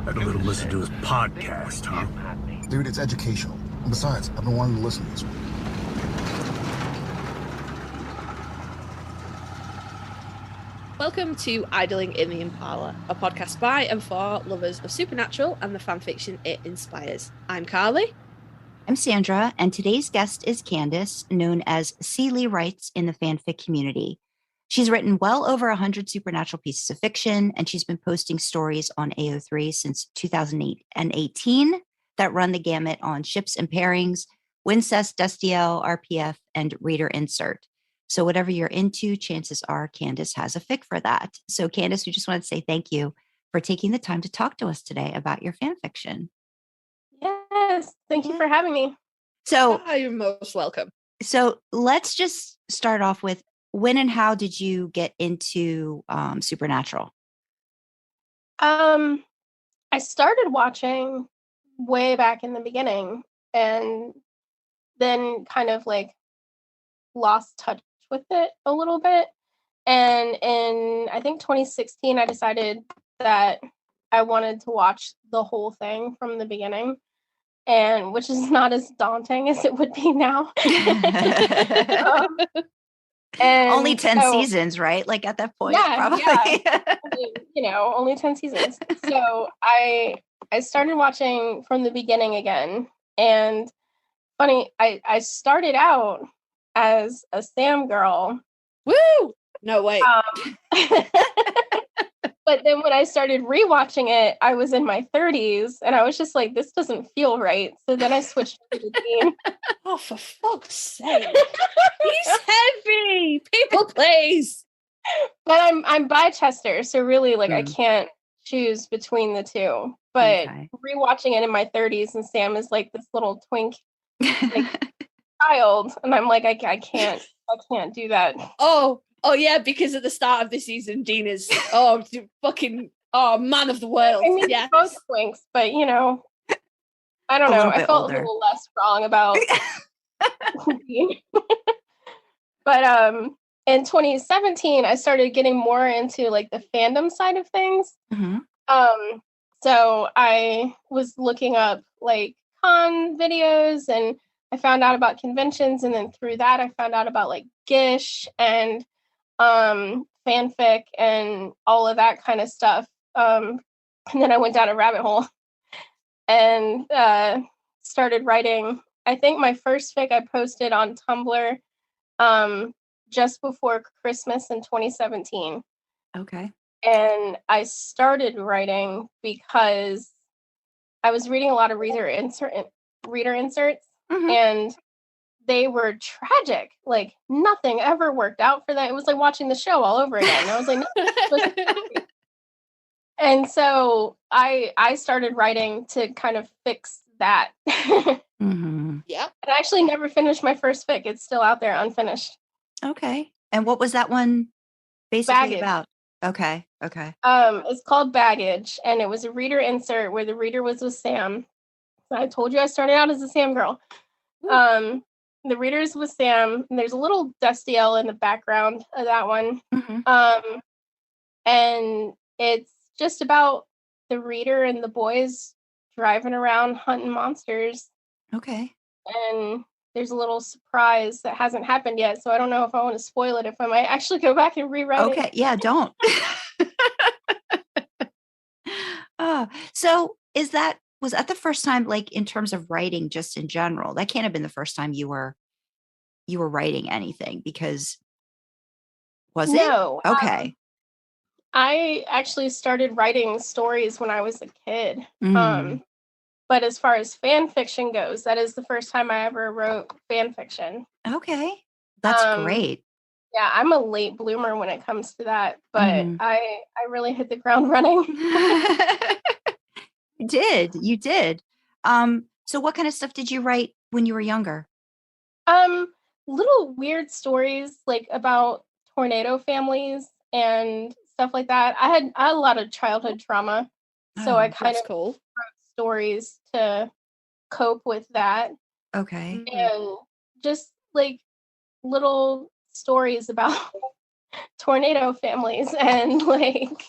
Had a little listen to his podcast, huh? Dude, it's educational. And besides, I've been wanting to listen to this one. Welcome to Idling in the Impala, a podcast by and for lovers of supernatural and the fanfiction it inspires. I'm Karlee. I'm Sandra, and today's guest is Candice, known as CLeighWrites in the fanfic community. She's written well over 100 supernatural pieces of fiction, and she's been posting stories on AO3 since 2018 that run the gamut on ships and pairings, Wincest, Destiel, RPF, and reader insert. So whatever you're into, chances are Candice has a fic for that. So Candice, we just want to say thank you for taking the time to talk to us today about your fan fiction. Yes, thank you for having me. So You're most welcome. So let's just start off with, when and how did you get into supernatural? I started watching way back in the beginning and then kind of like lost touch with it a little bit. And in, I think 2016, I decided that I wanted to watch the whole thing from the beginning, and which is not as daunting as it would be now. And only 10 seasons, right? Like at that point, probably. Yeah. I mean, only 10 seasons. So I started watching from the beginning again. And funny, I started out as a Sam girl. Woo! No way. But then when I started rewatching it, I was in my 30s, and I was just like, this doesn't feel right. So then I switched to the Dean. Oh, for fuck's sake. He's heavy. People, please. But I'm bi-chester, so really, like, I can't choose between the two. But rewatching it in my 30s, and Sam is like this little twink like, child, and I'm like, I can't do that. Oh yeah, because at the start of the season, Dean is man of the world. I mean, yes. both twinks, but I don't know. I felt older. A little less strong about Dean. But in 2017, I started getting more into like the fandom side of things. Mm-hmm. So I was looking up like con videos, and I found out about conventions, and then through that I found out about like Gish and fanfic and all of that kind of stuff. And then I went down a rabbit hole and started writing. I think my first fic I posted on Tumblr just before Christmas in 2017. Okay. And I started writing because I was reading a lot of reader inserts, Mm-hmm. and they were tragic. Like nothing ever worked out for them. It was like watching the show all over again. And I was like, and so I started writing to kind of fix that. Mm-hmm. Yeah. And I actually never finished my first fic. It's still out there unfinished. Okay. And what was that one basically Baggage. about? Okay. It's called Baggage, and it was a reader insert where the reader was with Sam. So I told you I started out as a Sam girl. The reader's with Sam, and there's a little Destiel in the background of that one. Mm-hmm. And it's just about the reader and the boys driving around hunting monsters. Okay. And there's a little surprise that hasn't happened yet, so I don't know if I want to spoil it, if I might actually go back and rewrite it. Okay, yeah, don't. So was that the first time, like in terms of writing just in general? That can't have been the first time you were writing anything, because was it? No. Okay. I actually started writing stories when I was a kid. Mm. But as far as fan fiction goes, that is the first time I ever wrote fan fiction. Okay. That's great. Yeah, I'm a late bloomer when it comes to that, but I really hit the ground running. You did. So what kind of stuff did you write when you were younger? Little weird stories like about tornado families and stuff like that. I had a lot of childhood trauma, so I kind of wrote stories to cope with that. Okay. And just like little stories about tornado families, and like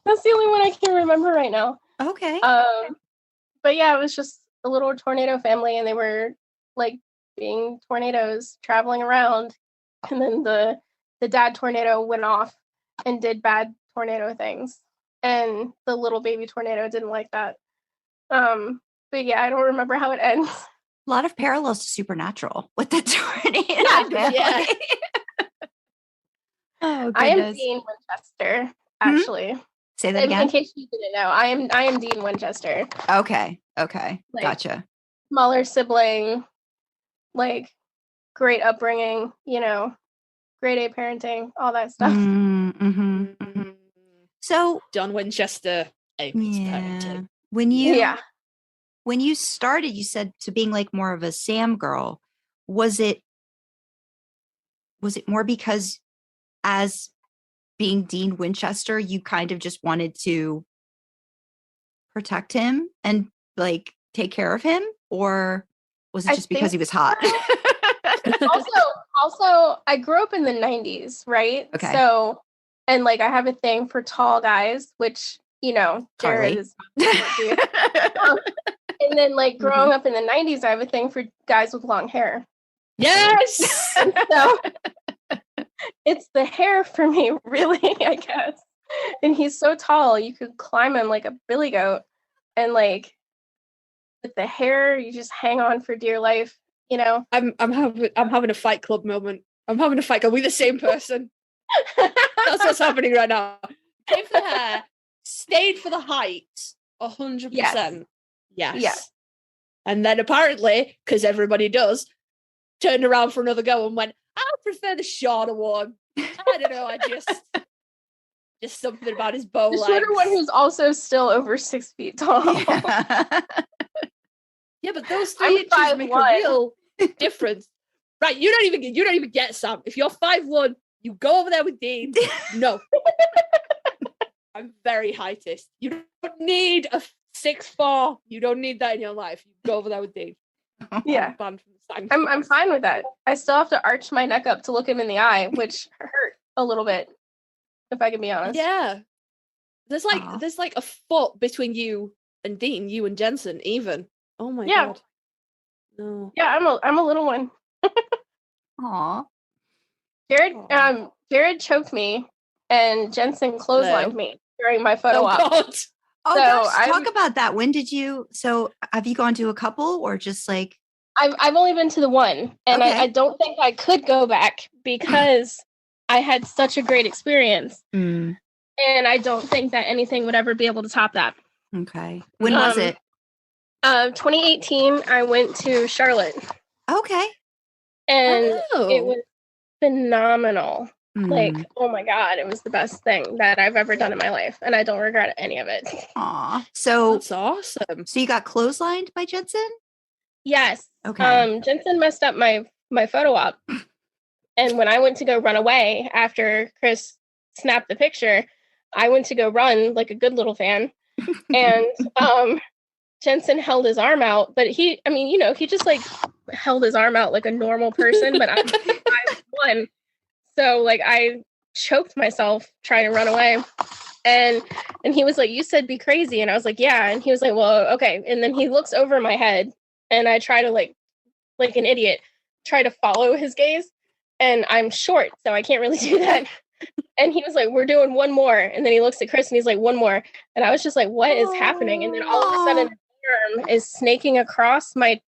that's the only one I can remember right now. Okay. But yeah, it was just a little tornado family, and they were like being tornadoes traveling around, and then the dad tornado went off and did bad tornado things, and the little baby tornado didn't like that. But yeah, I don't remember how it ends. A lot of parallels to Supernatural with the tornado. Yeah. Oh, I am goodness. Dean Winchester, actually. Say that In again. case you didn't know, I am Dean Winchester. Okay. Like, Gotcha. Smaller sibling, like great upbringing, grade A parenting, all that stuff. Mm-hmm. So John Winchester, A-plus parenting. when you started, you said to being like more of a Sam girl. Was it more because as being Dean Winchester, you kind of just wanted to protect him and like take care of him, or was it just because he was hot? also, I grew up in the 90s, right? Okay. So, and like I have a thing for tall guys, which Jared is. And then like growing up in the 90s, I have a thing for guys with long hair. Yes. So it's the hair for me, really, I guess. And he's so tall, you could climb him like a billy goat, and like with the hair, you just hang on for dear life. I'm having a Fight Club moment. I'm having a fight club. We're the same person. That's what's happening right now. Came for the hair, stayed for the height, 100%. Yes. Yeah. And then apparently, because everybody does, turned around for another go and went, I prefer the shorter one. I don't know. I just something about his bow legs. The shorter one who's also still over 6 feet tall. Yeah, but those 3 inches make a real difference. Right, you don't even get Sam. If you're 5'1", you go over there with Dean. No. I'm very heightist. You don't need a 6'4". You don't need that in your life. You go over there with Dean. Yeah. I'm fine with that. I still have to arch my neck up to look him in the eye, which hurt a little bit, if I can be honest. Yeah. There's like a foot between you and Dean, you and Jensen even. Oh my god. No. Yeah, I'm a little one. Aw. Jared choked me and Jensen clotheslined me during my photo op. God. Oh So gosh, talk about that. When did you? So have you gone to a couple or just like? I've only been to the one, and Okay. I don't think I could go back because I had such a great experience, Mm. and I don't think that anything would ever be able to top that. Okay. When was it? 2018, I went to Charlotte, Okay. and it Oh. was phenomenal. Mm. Like, oh my god, it was the best thing that I've ever done in my life, and I don't regret any of it. Aw. So That's awesome. you got clotheslined by Jensen? Yes. Okay. Jensen messed up my photo op, and when I went to go run away after Chris snapped the picture, I went to go run like a good little fan, and Jensen held his arm out, but he just like held his arm out like a normal person, but I'm 5'1", so like I choked myself trying to run away, and he was like, "You said be crazy," and I was like, "Yeah," and he was like, "Well, okay," and then he looks over my head, and I try to like an idiot, try to follow his gaze, and I'm short, so I can't really do that. And he was like, "We're doing one more," and then he looks at Chris and he's like, "One more," and I was just like, "What is happening?" And then all of a sudden, his arm is snaking across my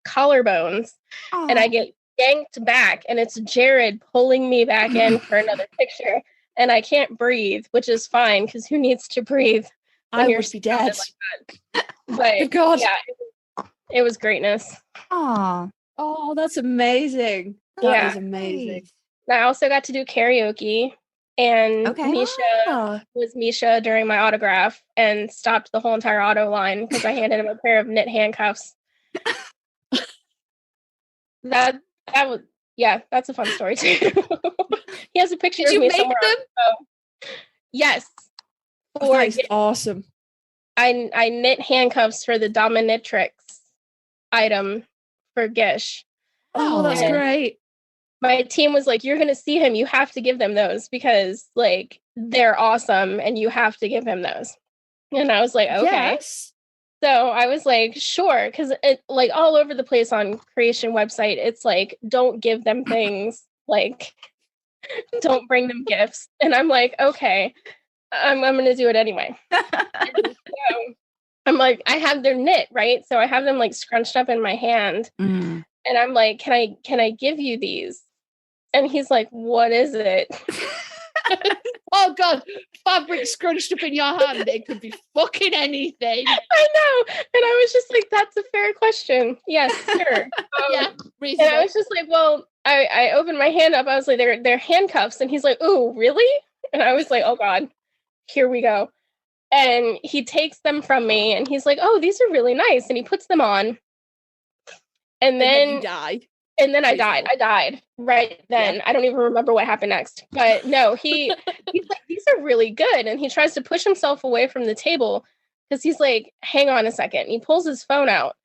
collarbones, and I get yanked back, and it's Jared pulling me back in for another picture, and I can't breathe, which is fine because who needs to breathe? I would be dead. Like that. But God. yeah, it was greatness. Aw. Oh, that's amazing. That is amazing. I also got to do karaoke, and Okay. Misha was Misha during my autograph and stopped the whole entire auto line because I handed him a pair of knit handcuffs. That's a fun story too. He has a picture Did of you me make somewhere. them? Yes. Oh, that is awesome. I knit handcuffs for the dominatrix item for Gish. Oh, that's and great. My team was like, "You're going to see him. You have to give them those because like they're awesome and you have to give him those." And I was like, okay. Yes. So I was like, sure, because it like all over the place on creation website, it's like, don't give them things, like don't bring them gifts. And I'm like, okay, I'm gonna do it anyway. And so I'm like, I have their knit, right? So I have them like scrunched up in my hand. Mm. And I'm like, can I give you these? And he's like, what is it? Oh God, fabric scrunched up in your hand. It could be fucking anything. I know. And I was just like, that's a fair question. Yes, sure. Yeah, And reasonable. I was just like, well, I opened my hand up. I was like, they're handcuffs. And he's like, ooh, really? And I was like, oh God, here we go. And he takes them from me and he's like, oh, these are really nice. And he puts them on. And then you die. And then I died. I died right then. Yeah. I don't even remember what happened next. But no, he's like, these are really good. And he tries to push himself away from the table because he's like, hang on a second. And he pulls his phone out.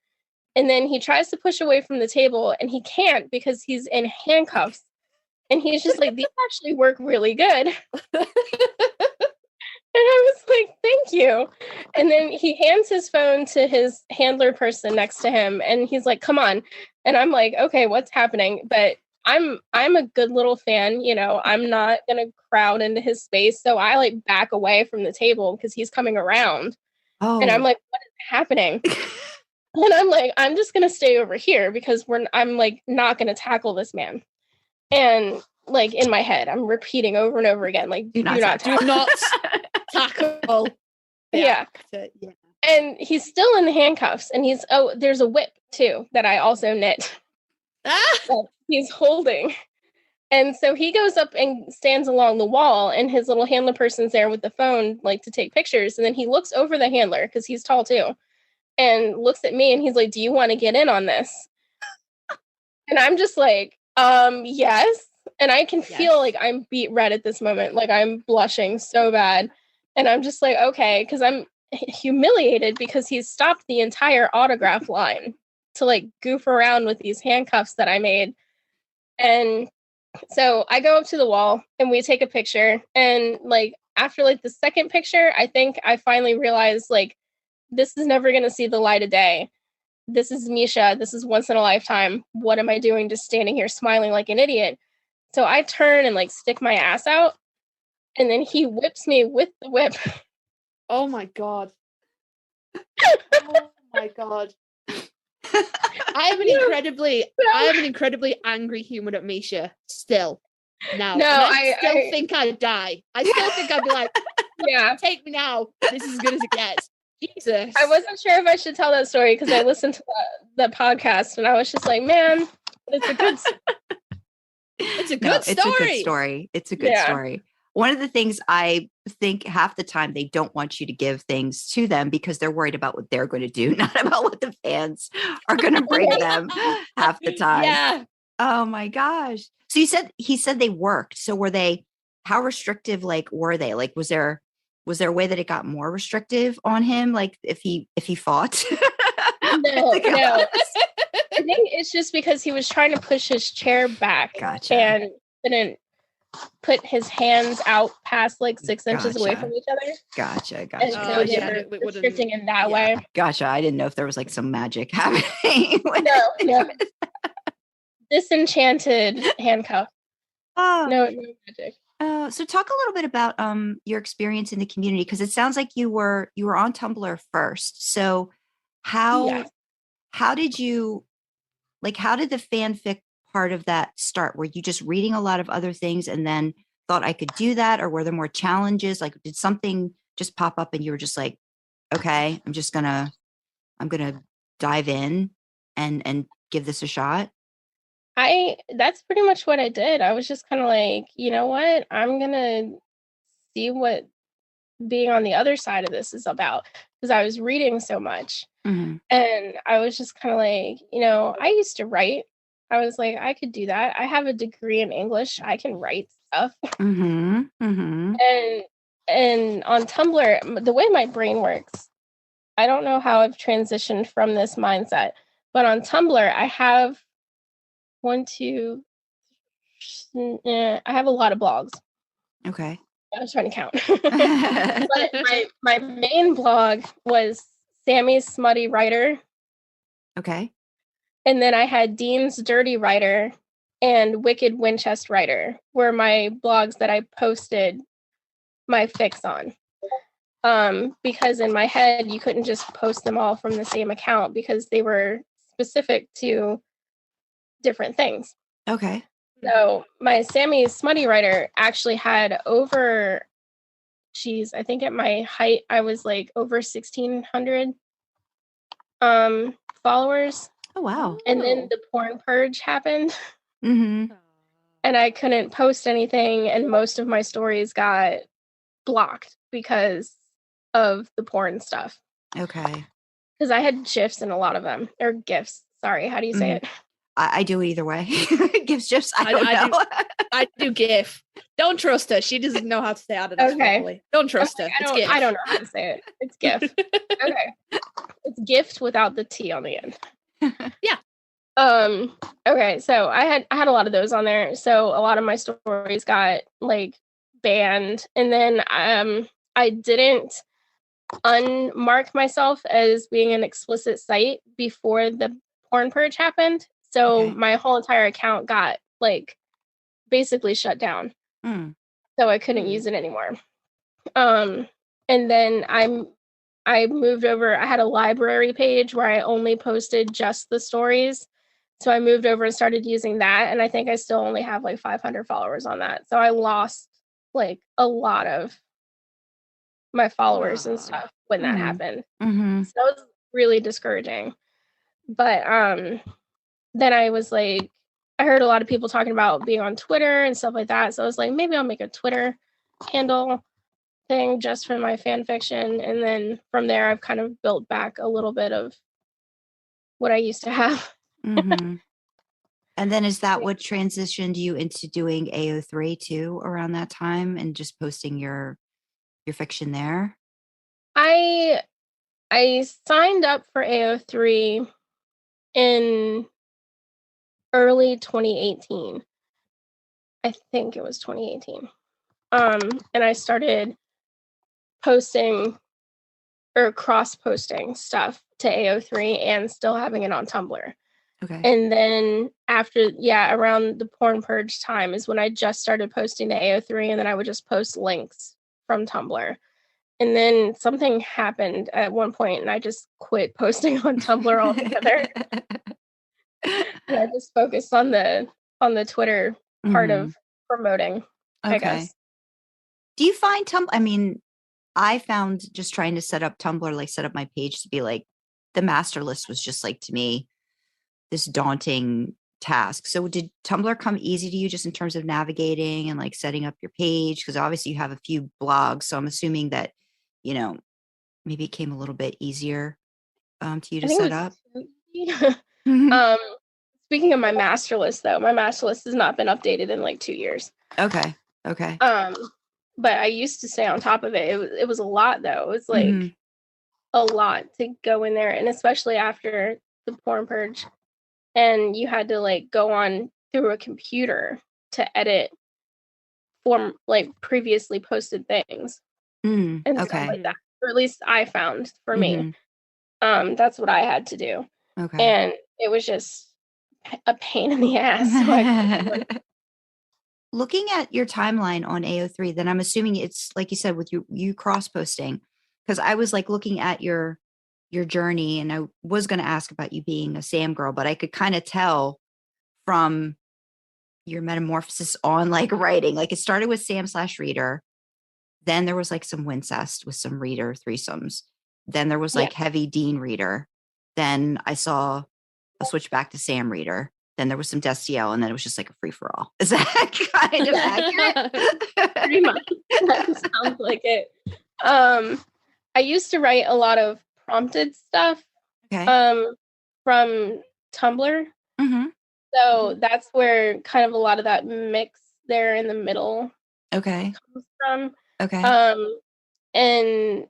And then he tries to push away from the table and he can't because he's in handcuffs. And he's just like, these actually work really good. And I was like, thank you. And then he hands his phone to his handler person next to him. And he's like, come on. And I'm like, okay, what's happening? But I'm a good little fan, you know, I'm not going to crowd into his space. So I like back away from the table because he's coming around. Oh. And I'm like, what is happening? And I'm like, I'm just going to stay over here because I'm like not going to tackle this man. And like in my head, I'm repeating over and over again, like, do not tackle. Yeah. And he's still in the handcuffs and there's a whip too that I also knit. That he's holding. And so he goes up and stands along the wall and his little handler person's there with the phone, like to take pictures. And then he looks over the handler because he's tall too and looks at me and he's like, do you want to get in on this? And I'm just like, yes. And I can feel like I'm beat red at this moment. Like I'm blushing so bad. And I'm just like, okay, because I'm humiliated because he's stopped the entire autograph line to like goof around with these handcuffs that I made. And so I go up to the wall and we take a picture. And like after like the second picture, I think I finally realized like this is never going to see the light of day. This is Misha. This is once in a lifetime. What am I doing just standing here smiling like an idiot? So I turn and like stick my ass out. And then he whips me with the whip. Oh my God. Oh my God. I have an incredibly angry human at Misha still. Now. No, I still think I'd die. I still think I'd be like, yeah, take me now. This is as good as it gets. Jesus. I wasn't sure if I should tell that story because I listened to the podcast and I was just like, man, it's a good story. It's a good story. It's a good story. One of the things I think half the time they don't want you to give things to them because they're worried about what they're going to do, not about what the fans are going to bring them half the time. Yeah. Oh my gosh. So he said they worked. So how restrictive like were they? Like was there a way that it got more restrictive on him? Like if he fought? No. I think it's just because he was trying to push his chair back and didn't put his hands out past like 6 inches away from each other. Gotcha. And so they were restricting in that way. Gotcha. I didn't know if there was like some magic happening. No. Disenchanted handcuff. Oh. No magic. So talk a little bit about your experience in the community because it sounds like you were on Tumblr first. So how did the fanfic part of that start? Were you just reading a lot of other things and then thought I could do that, or were there more challenges? Like did something just pop up and you were just like, okay, I'm gonna dive in and give this a shot? That's pretty much what I did. I was just kind of like, you know what? I'm going to see what being on the other side of this is about because I was reading so much. Mm-hmm. And I was just kind of like, you know, I used to write. I was like, I could do that. I have a degree in English. I can write stuff. Mm-hmm. Mm-hmm. And on Tumblr, the way my brain works, I don't know how I've transitioned from this mindset, but on Tumblr, I have I have a lot of blogs. Okay. I was trying to count. But my main blog was Sammy's Smutty Writer. Okay. And then I had Dean's Dirty Writer and Wicked Winchester Writer were my blogs that I posted my fics on. Because in my head, you couldn't just post them all from the same account because they were specific to different things. Okay. So my Sammy's Smutty Writer actually had over, I think at my height, I was like over 1,600 followers. Oh, wow. And then the porn purge happened. Mm-hmm. And I couldn't post anything. And most of my stories got blocked because of the porn stuff. Okay. Because I had GIFs in a lot of them. Or GIFs. Sorry, how do you say it? I do it either way. GIFs, GIFs, I don't know. I do GIF. Don't trust her. She doesn't know how to say Adidas properly. Don't trust her. It's GIF. I don't know how to say it. It's GIF. Okay. It's gift without the T on the end. Yeah. Okay, so I had a lot of those on there. So a lot of my stories got like banned. And then I didn't unmark myself as being an explicit site before the porn purge happened. So my whole entire account got like basically shut down. So I couldn't use it anymore. And then I moved over. I had a library page where I only posted just the stories. So I moved over and started using that. And I think I still only have like 500 followers on that. So I lost like a lot of my followers and stuff when that happened. Mm-hmm. So that was really discouraging. But then I was like, I heard a lot of people talking about being on Twitter and stuff like that. So I was like, maybe I'll make a Twitter handle thing just for my fan fiction. And then from there, I've kind of built back a little bit of what I used to have. Mm-hmm. And then is that what transitioned you into doing AO3 too around that time and just posting your fiction there? I signed up for AO3 in early 2018. I think it was 2018. And I started posting or cross-posting stuff to AO3 and still having it on Tumblr. Okay. And then after, around the porn purge time is when I just started posting to AO3, and then I would just post links from Tumblr. And then something happened at one point, and I just quit posting on Tumblr altogether. And I just focused on the Twitter part of promoting, I guess. Do you find I mean, I found just trying to set up Tumblr, like set up my page to be like, the master list was just like, to me, this daunting task. So did Tumblr come easy to you just in terms of navigating and like setting up your page? Because obviously you have a few blogs. So I'm assuming that, you know, maybe it came a little bit easier to you to set up. Speaking of my master list, though, my master list has not been updated in like 2 years. Okay. But I used to stay on top of it. It was a lot, though. It was like a lot to go in there, and especially after the porn purge, and you had to like go on through a computer to edit for like previously posted things and stuff like that. Or at least I found for me. That's what I had to do. Okay. And it was just a pain in the ass. Looking at your timeline on AO3, then I'm assuming it's like you said with you cross posting, because I was like looking at your journey, and I was going to ask about you being a Sam girl, but I could kind of tell from your metamorphosis on like writing, like it started with Sam/reader, then there was like some Wincest with some reader threesomes, then there was like heavy Dean reader, then I saw a switch back to Sam reader, then there was some Destiel, and then it was just like a free-for-all. Is that kind of accurate? Pretty much. That sounds like it. I used to write a lot of prompted stuff from Tumblr. So that's where kind of a lot of that mix there in the middle comes from. And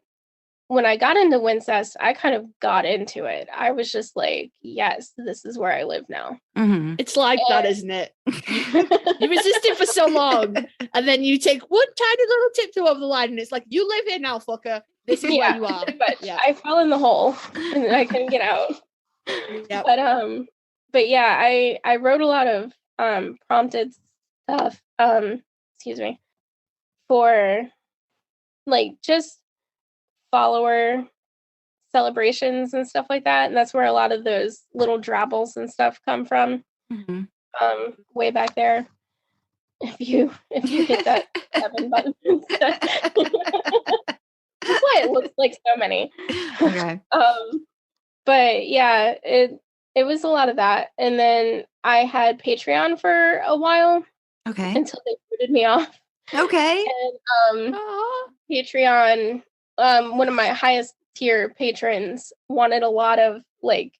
when I got into Wincest, I kind of got into it. I was just like, yes, this is where I live now. Mm-hmm. It's like that, isn't it? You resisted for so long, and then you take one tiny little tiptoe over the line, and it's like, you live here now, fucker. This is where you are. But I fell in the hole, and I couldn't get out. Yep. But yeah, I wrote a lot of prompted stuff. Excuse me, for like just follower celebrations and stuff like that, and that's where a lot of those little drabbles and stuff come from. Mm-hmm. Way back there. If you hit that 7 button, that's why it looks like so many. Okay. But yeah, it was a lot of that, and then I had Patreon for a while. Okay. Until they booted me off. Okay. And Patreon, one of my highest tier patrons wanted a lot of like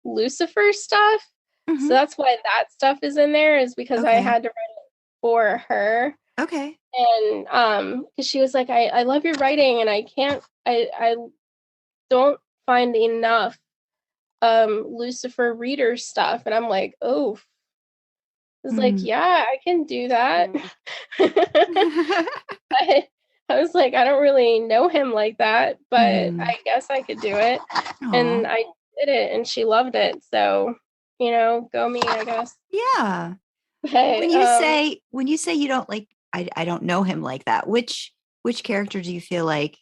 Lucifer stuff. Mm-hmm. So that's why that stuff is in there, is because I had to write it for her. Okay. And because she was like, I love your writing, and I don't find enough Lucifer reader stuff. And I'm like, oh. I was like, yeah, I can do that. I was like, I don't really know him like that, but I guess I could do it. Aww. And I did it, and she loved it. So, go me, I guess. Yeah. But, when you say you don't like, I don't know him like that, which character do you feel like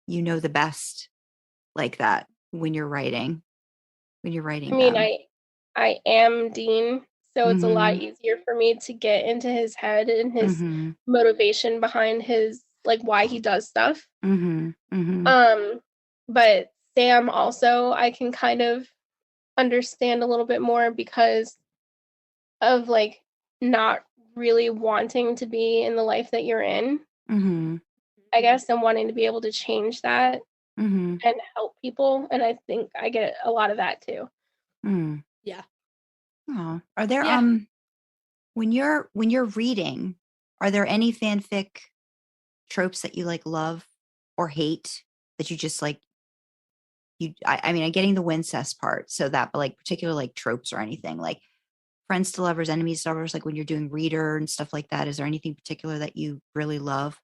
you know the best like that when you're writing? I mean, them? I am Dean. So it's a lot easier for me to get into his head and his motivation behind his, like, why he does stuff. But Sam also, I can kind of understand a little bit more because of, like, not really wanting to be in the life that you're in. I guess, and wanting to be able to change that and help people. And I think I get a lot of that too. Yeah. Oh, are there when you're reading, are there any fanfic tropes that you like love or hate that you just like? I mean, I'm getting the Wincest part, so that, but like particular like tropes or anything like friends to lovers, enemies to lovers, like when you're doing reader and stuff like that. Is there anything particular that you really love?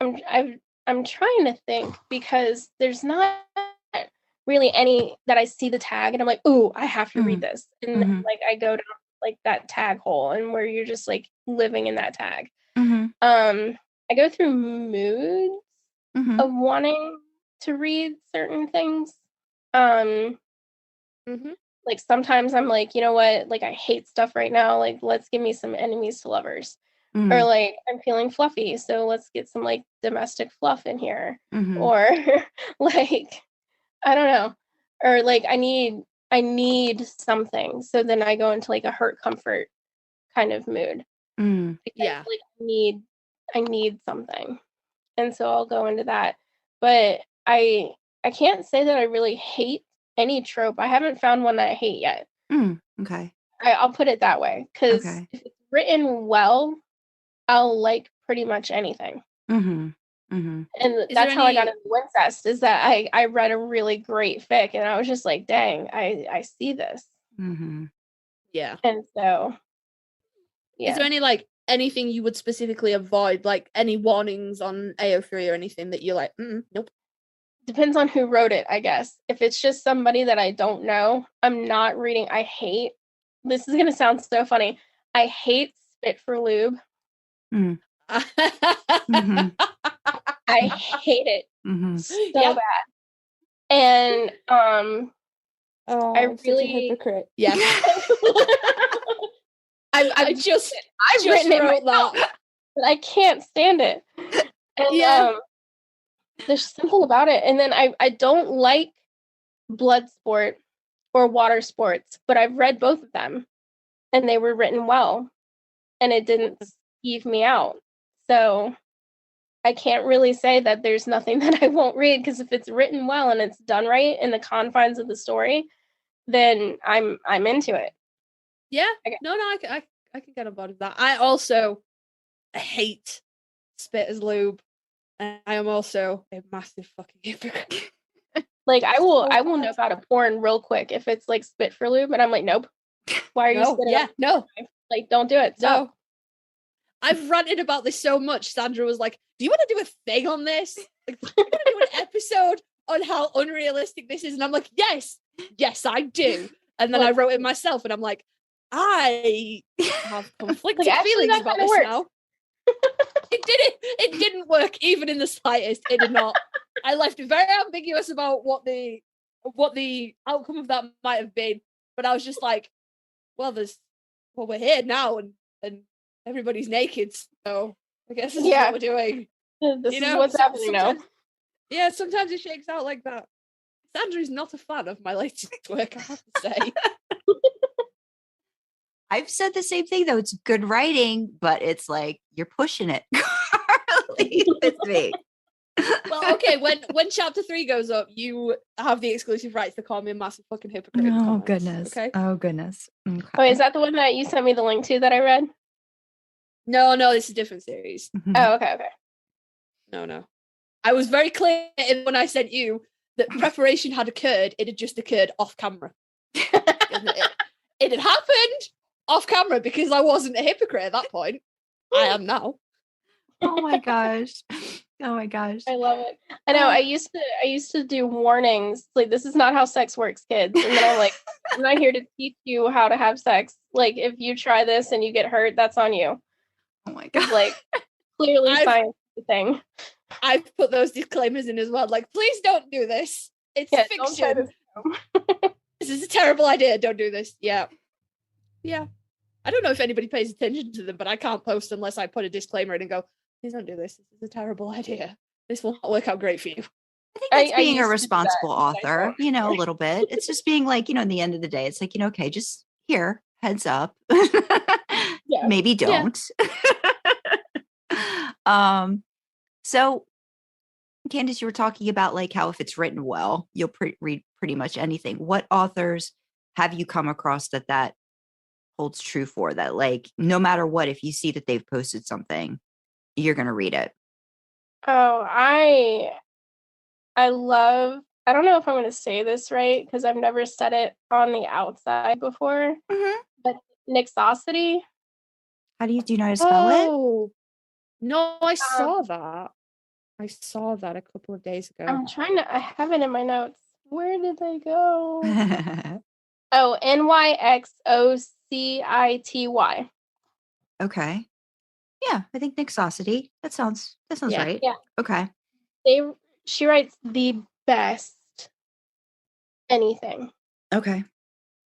I'm trying to think, because there's not really any that I see the tag and I'm like, ooh, I have to read this. And like I go down like that tag hole, and where you're just like living in that tag. I go through moods of wanting to read certain things. Like sometimes I'm like, you know what, like I hate stuff right now, like let's give me some enemies to lovers. Or like I'm feeling fluffy, so let's get some like domestic fluff in here. Or like I don't know, or like I need something, so then I go into like a hurt comfort kind of mood. Because, like I need something, and so I'll go into that. But I can't say that I really hate any trope. I haven't found one that I hate yet. Okay, I'll put it that way, because if it's written well, I'll like pretty much anything. And that's how I got into Wincest, is that I read a really great fic, and I was just like, dang, I see this. Yeah. And so, Is there any like anything you would specifically avoid, like any warnings on AO3 or anything that you're like, nope? Depends on who wrote it, I guess. If it's just somebody that I don't know, I'm not reading. I hate, this is going to sound so funny, I hate Spit for Lube. I hate it so bad. And I really, such a hypocrite. Yeah. I've just written it wrote myself, that, but I can't stand it. And there's something about it. And then I don't like blood sport or water sports, but I've read both of them, and they were written well, and it didn't skeeve me out. So I can't really say that there's nothing that I won't read, because if it's written well and it's done right in the confines of the story, then I'm into it. Yeah. No, I can get on board with that. I also hate Spit as Lube. And I am also a massive fucking hypocrite. Like I will nope out of porn real quick if it's like spit for lube, and I'm like, nope. Why are you spitting? Yeah, no. Like, don't do it. Stop. No. I've ranted about this so much. Sandra was like, do you want to do a thing on this? Like, do you want to do an episode on how unrealistic this is? And I'm like, yes, I do. And then I wrote it myself, and I'm like, I have conflicting feelings about this now. It didn't work even in the slightest. It did not. I left it very ambiguous about what the outcome of that might have been. But I was just like, well, we're here now, and everybody's naked, so I guess this is what we're doing. This is what's happening now. Yeah, sometimes it shakes out like that. Sandra's not a fan of my latest work, I have to say. I've said the same thing, though. It's good writing, but it's like you're pushing it, Karlee, with me. Well, okay, when chapter 3 goes up, you have the exclusive rights to call me a massive fucking hypocrite. Oh, goodness. Okay? Oh, goodness. Okay. Oh, is that the one that you sent me the link to that I read? No, this is a different series. Mm-hmm. Oh, okay. No. I was very clear when I sent you that preparation had occurred. It had just occurred off camera. It had happened off camera because I wasn't a hypocrite at that point. I am now. Oh my gosh. I love it. I know. I used to do warnings like, this is not how sex works, kids. And then I'm like, I'm not here to teach you how to have sex. Like, if you try this and you get hurt, that's on you. Oh my god. Like, clearly science is the thing. I've put those disclaimers in as well. Like, please don't do this. It's fiction. This is a terrible idea. Don't do this. Yeah. I don't know if anybody pays attention to them, but I can't post unless I put a disclaimer in and go, please don't do this. This is a terrible idea. This will not work out great for you. I think that's being a responsible author, a little bit. It's just being like, in the end of the day, it's like, okay, just here, heads up. Maybe don't. So Candice, you were talking about like how if it's written well, you'll read pretty much anything. What authors have you come across that holds true for, that like no matter what, if you see that they've posted something, you're going to read it? Oh, I love, I don't know if I'm going to say this right because I've never said it on the outside before, but Nixosity. How do you know how to spell it? No, I saw that. I saw that a couple of days ago. I'm trying to, I have it in my notes. Where did they go? Oh, Nixocity. Okay. Yeah, I think Nixosity. That sounds right. Yeah. Okay. She writes the best anything. Okay.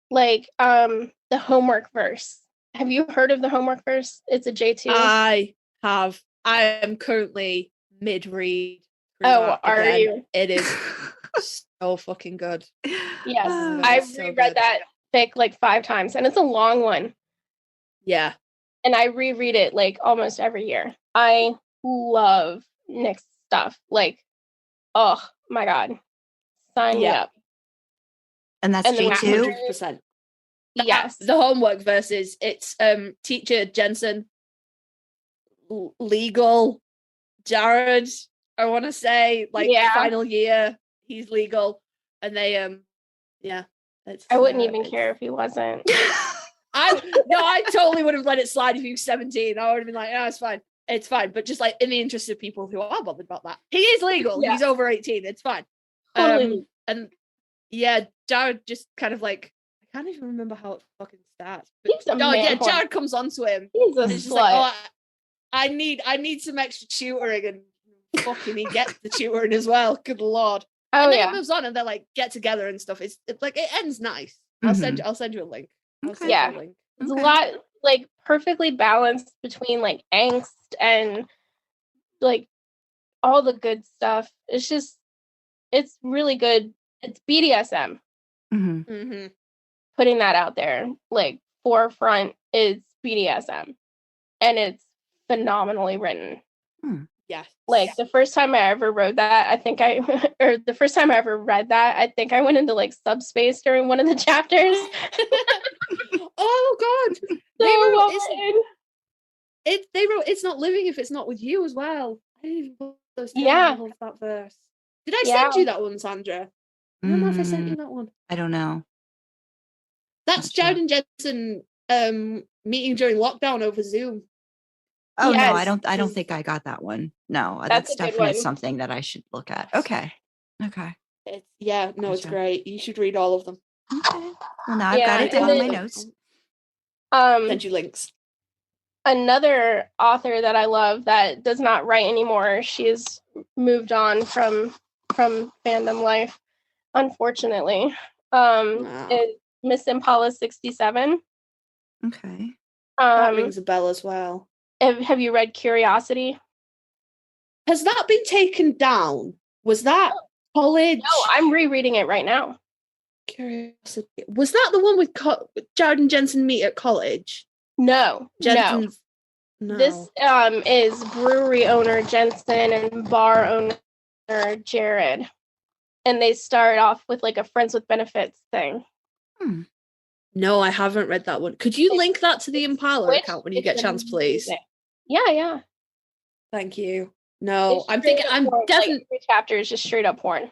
Like the homework verse. Have you heard of the homework verse? It's a J2. I have. I am currently mid-read. Oh, are you? It is so fucking good. Yes. I've reread that fic like 5 times, and it's a long one. Yeah. And I reread it like almost every year. I love Nick's stuff. Like, oh my God. Sign me up. And that's J2? 100%. Yes. The homework versus it's teacher Jensen, legal Jared, I want to say, like final year, he's legal. And they I wouldn't even care if he wasn't. I totally would have let it slide if he was 17. I would have been like, it's fine. It's fine. But just like in the interest of people who are bothered about that. He is legal. Yeah. He's over 18. It's fine. Totally. And Jared just kind of like, I can't even remember how it fucking starts. But, Jared comes onto him. He's a slut. Like, I need some extra tutoring, and fucking he gets the tutoring as well. Good Lord. Oh, and then it moves on and they like get together and stuff. It's like it ends nice. I'll send you a link. It's a lot like perfectly balanced between like angst and like all the good stuff. It's really good. It's BDSM. Putting that out there, like forefront is BDSM, and it's phenomenally written. Yes. Like the first time I ever read that, I think I went into like subspace during one of the chapters. Oh God. They wrote it's not living if it's not with you as well. I didn't even put those Yeah. I love that verse. Did I send you that one, Sandra? I don't know if I sent you that one. I don't know. That's Jared and Jensen meeting during lockdown over Zoom. Oh no, I don't think I got that one. No, that's a good definitely one. something that I should look at. Okay. It's great. You should read all of them. Okay. Well, now I've got it down in my notes. Send you links. Another author that I love that does not write anymore. She has moved on from fandom life, unfortunately. Is Miss Impala 67. Okay. That rings a bell as well. Have you read Curiosity? Has that been taken down? Was that college? No, I'm rereading it right now. Curiosity. Was that the one with Jared and Jensen meet at college? No. No. This is brewery owner Jensen and bar owner Jared. And they start off with like a friends with benefits thing. No, I haven't read that one. Could you link that to the Impala account when you get a chance, please? Yeah. Thank you. No, I'm thinking I'm definitely like, every chapter is just straight up porn.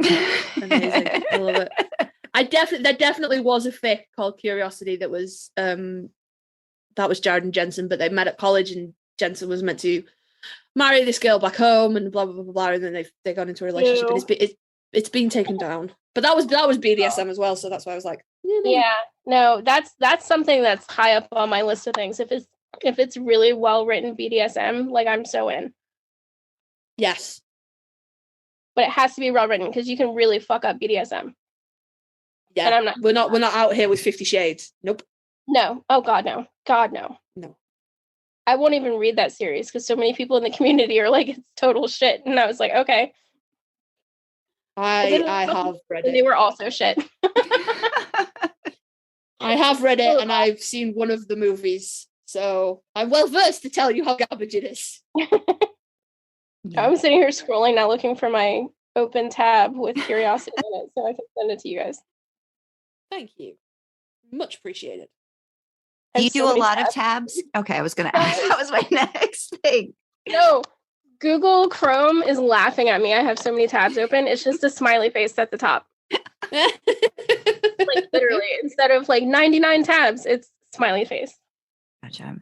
Amazing. I love it. There definitely was a fic called Curiosity that was Jared and Jensen, but they met at college and Jensen was meant to marry this girl back home and blah blah blah blah, blah, and then they got into a relationship. And it's been taken down. But that was BDSM as well, so that's why I was like, yeah, no, that's something that's high up on my list of things. If it's really well written BDSM, like I'm so in. Yes. But it has to be well written because you can really fuck up BDSM. Yeah. And I'm not. We're not out here with 50 Shades. Nope. No. Oh God, no. God, no. No. I won't even read that series because so many people in the community are like, it's total shit. And I was like, okay. I have read it. They were also shit. I have read it and I've seen one of the movies. So I'm well versed to tell you how garbage it is. Yeah. I'm sitting here scrolling now looking for my open tab with Curiosity in it so I can send it to you guys. Thank you. Much appreciated. Do you do a lot of tabs? Okay, I was going to ask. That was my next thing. No, Google Chrome is laughing at me. I have so many tabs open. It's just a smiley face at the top. Like literally, instead of like 99 tabs, it's smiley face. Gotcha.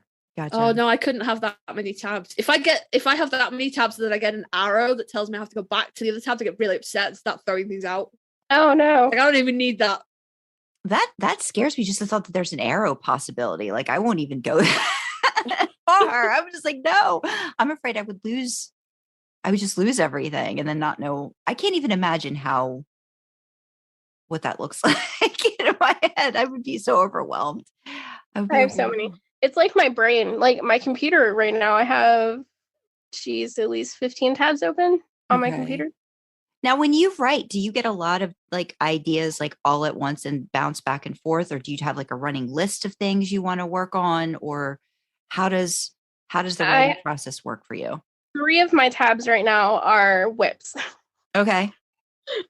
Oh no, I couldn't have that many tabs. If I have that many tabs, then I get an arrow that tells me I have to go back to the other tabs. I get really upset and start throwing things out. Oh no. Like, I don't even need that. That scares me, just the thought that there's an arrow possibility. Like I won't even go that far. I'm just like, no, I'm afraid I would just lose everything and then not know. I can't even imagine what that looks like in my head. I would be so overwhelmed. I have so many. It's like my brain, like my computer right now. I have, at least 15 tabs open on my computer. Now, when you write, do you get a lot of like ideas like all at once and bounce back and forth, or do you have like a running list of things you want to work on, or how does the writing process work for you? 3 of my tabs right now are whips. Okay.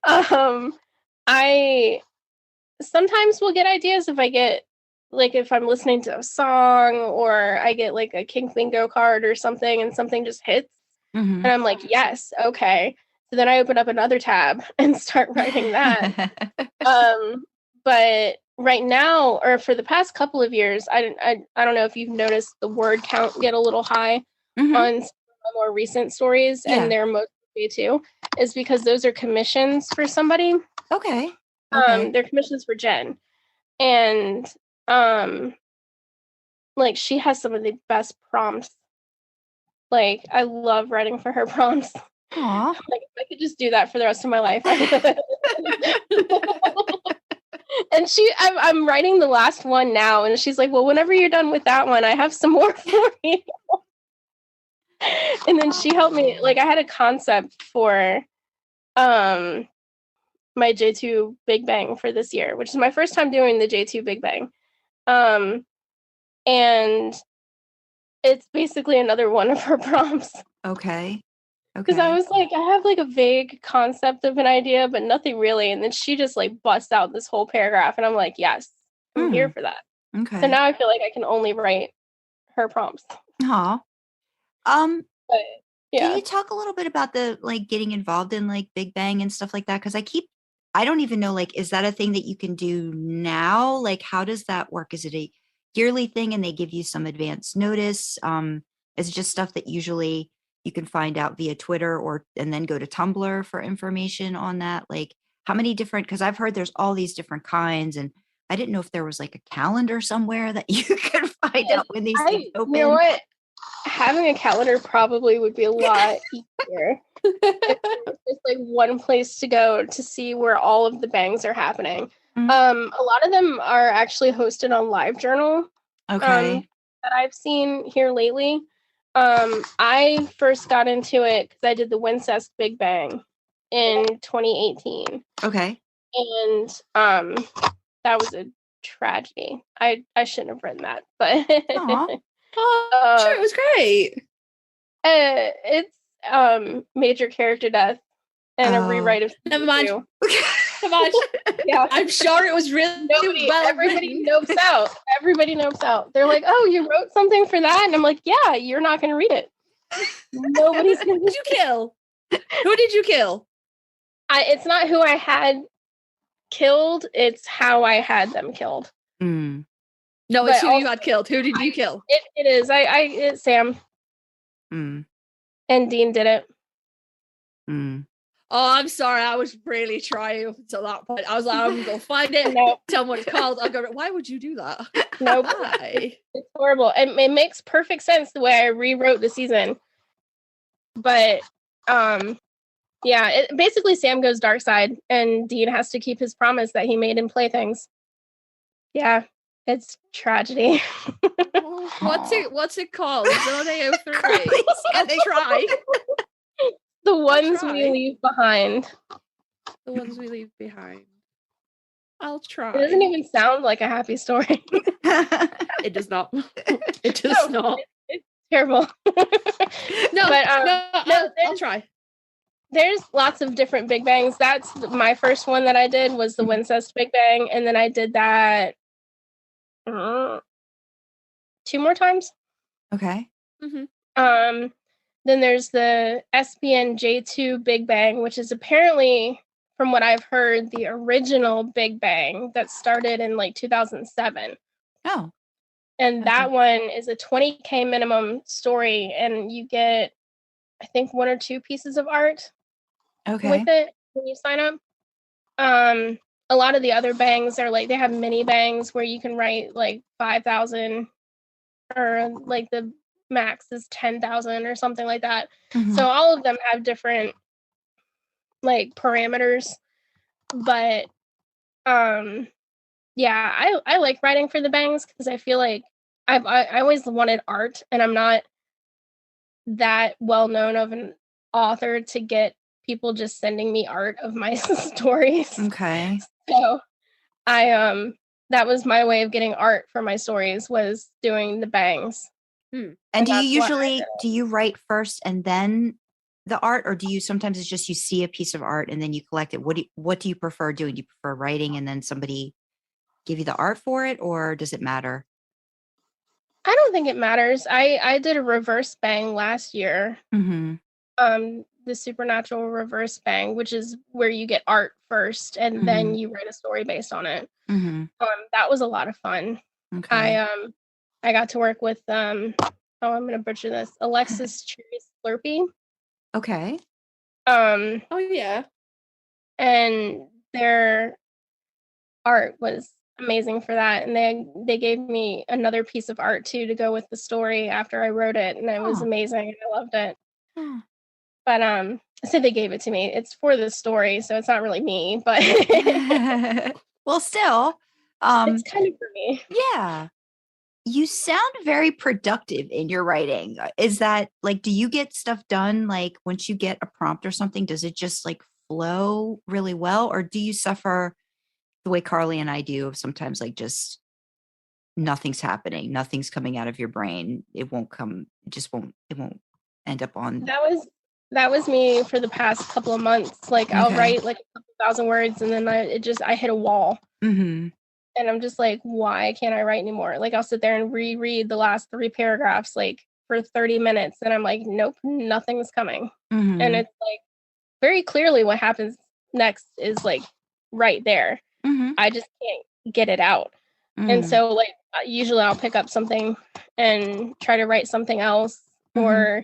I sometimes will get ideas if I'm listening to a song or I get like a King Bingo card or something and something just hits. And I'm like, yes, okay. So then I open up another tab and start writing that. But right now, or for the past couple of years, I don't know if you've noticed the word count get a little high on some of my more recent stories, and they're mostly too, is because those are commissions for somebody. Okay. They're commissions for Jen. And like she has some of the best prompts. Like I love writing for her prompts. Aww. Like if I could just do that for the rest of my life. And I'm writing the last one now, and she's like, well, whenever you're done with that one, I have some more for you. And then she helped me, like I had a concept for my J2 Big Bang for this year, which is my first time doing the J2 Big Bang. And it's basically another one of her prompts. Okay. Because I was like, I have like a vague concept of an idea, but nothing really. And then she just like busts out this whole paragraph, and I'm like, yes, I'm here for that. Okay. So now I feel like I can only write her prompts. Aw. But Can you talk a little bit about the like getting involved in like Big Bang and stuff like that? Because I don't even know, like, is that a thing that you can do now? Like, how does that work? Is it a yearly thing and they give you some advance notice? Is it just stuff that usually you can find out via Twitter and then go to Tumblr for information on that? Like, how many different, because I've heard there's all these different kinds, and I didn't know if there was like a calendar somewhere that you could find out when these things open. You know what? Having a calendar probably would be a lot easier. If there's just like one place to go to see where all of the bangs are happening. Mm-hmm. A lot of them are actually hosted on LiveJournal. Okay. That I've seen here lately. I first got into it because I did the Wincest Big Bang in 2018. Okay. And that was a tragedy. I shouldn't have written that, but sure, it was great. It's major character death and a rewrite of never mind. Come on. Yeah, I'm sure it was really well. Everybody nopes out. Everybody nopes out. They're like, "Oh, you wrote something for that?" And I'm like, "Yeah, you're not going to read it. Nobody's going to." Who did you kill? Who did you kill? It's not who I had killed. It's how I had them killed. Mm. No, it's who you had killed. Who did you kill? It is. It's Sam. Mm. And Dean did it. Mm. Oh, I'm sorry. I was really trying up until that point. I was like, I'm going to go find it. Nope. Tell me what it's called. I'll go, why would you do that? Nope. Why? It's horrible. It makes perfect sense the way I rewrote the season. But, yeah, basically Sam goes dark side and Dean has to keep his promise that he made in Playthings. Yeah, it's tragedy. What's it called? Is it on AO3? I'll try. The ones we leave behind. The ones we leave behind. I'll try. It doesn't even sound like a happy story. It does not. It does not. It's terrible. I'll try. There's lots of different Big Bangs. That's my first one that I did was the Wincest Big Bang, and then I did that 2 more times. Okay. Mm-hmm. Then there's the SPN J2 Big Bang, which is apparently, from what I've heard, the original Big Bang that started in like 2007. Oh. And that one is a 20K minimum story, and you get, I think, 1 or 2 pieces of art with it when you sign up. A lot of the other bangs are like, they have mini bangs where you can write like 5,000 or like the max is 10,000 or something like that. Mm-hmm. So all of them have different like parameters, but yeah, I like writing for the bangs because I feel like I always wanted art, and I'm not that well known of an author to get people just sending me art of my stories. Okay. So I that was my way of getting art for my stories, was doing the bangs. And do you write first and then the art, or do you sometimes it's just you see a piece of art and then you collect it? What do you prefer doing? Do you prefer writing and then somebody give you the art for it, or does it matter? I don't think it matters. I did a reverse bang last year. Mm-hmm. The Supernatural reverse bang, which is where you get art first and then you write a story based on it. Mm-hmm. That was a lot of fun. Okay. I got to work with I'm gonna butcher this, Alexis Cherry's Slurpee. Okay. Oh yeah. And their art was amazing for that, and they gave me another piece of art too to go with the story after I wrote it, and it was amazing and I loved it. But I said they gave it to me. It's for the story, so it's not really me, but well, still it's kind of for me. Yeah. You sound very productive in your writing. Is that like, do you get stuff done like once you get a prompt or something? Does it just like flow really well, or do you suffer the way Karlee and I do of sometimes like just nothing's happening, nothing's coming out of your brain? It won't end up on. That was me for the past couple of months. Like I'll write like a couple thousand words and then I hit a wall. Mm-hmm. And I'm just like, why can't I write anymore? Like I'll sit there and reread the last 3 paragraphs like for 30 minutes and I'm like, nope, nothing's coming. Mhm. And it's like very clearly what happens next is like right there. Mhm. I just can't get it out. And so like usually I'll pick up something and try to write something else or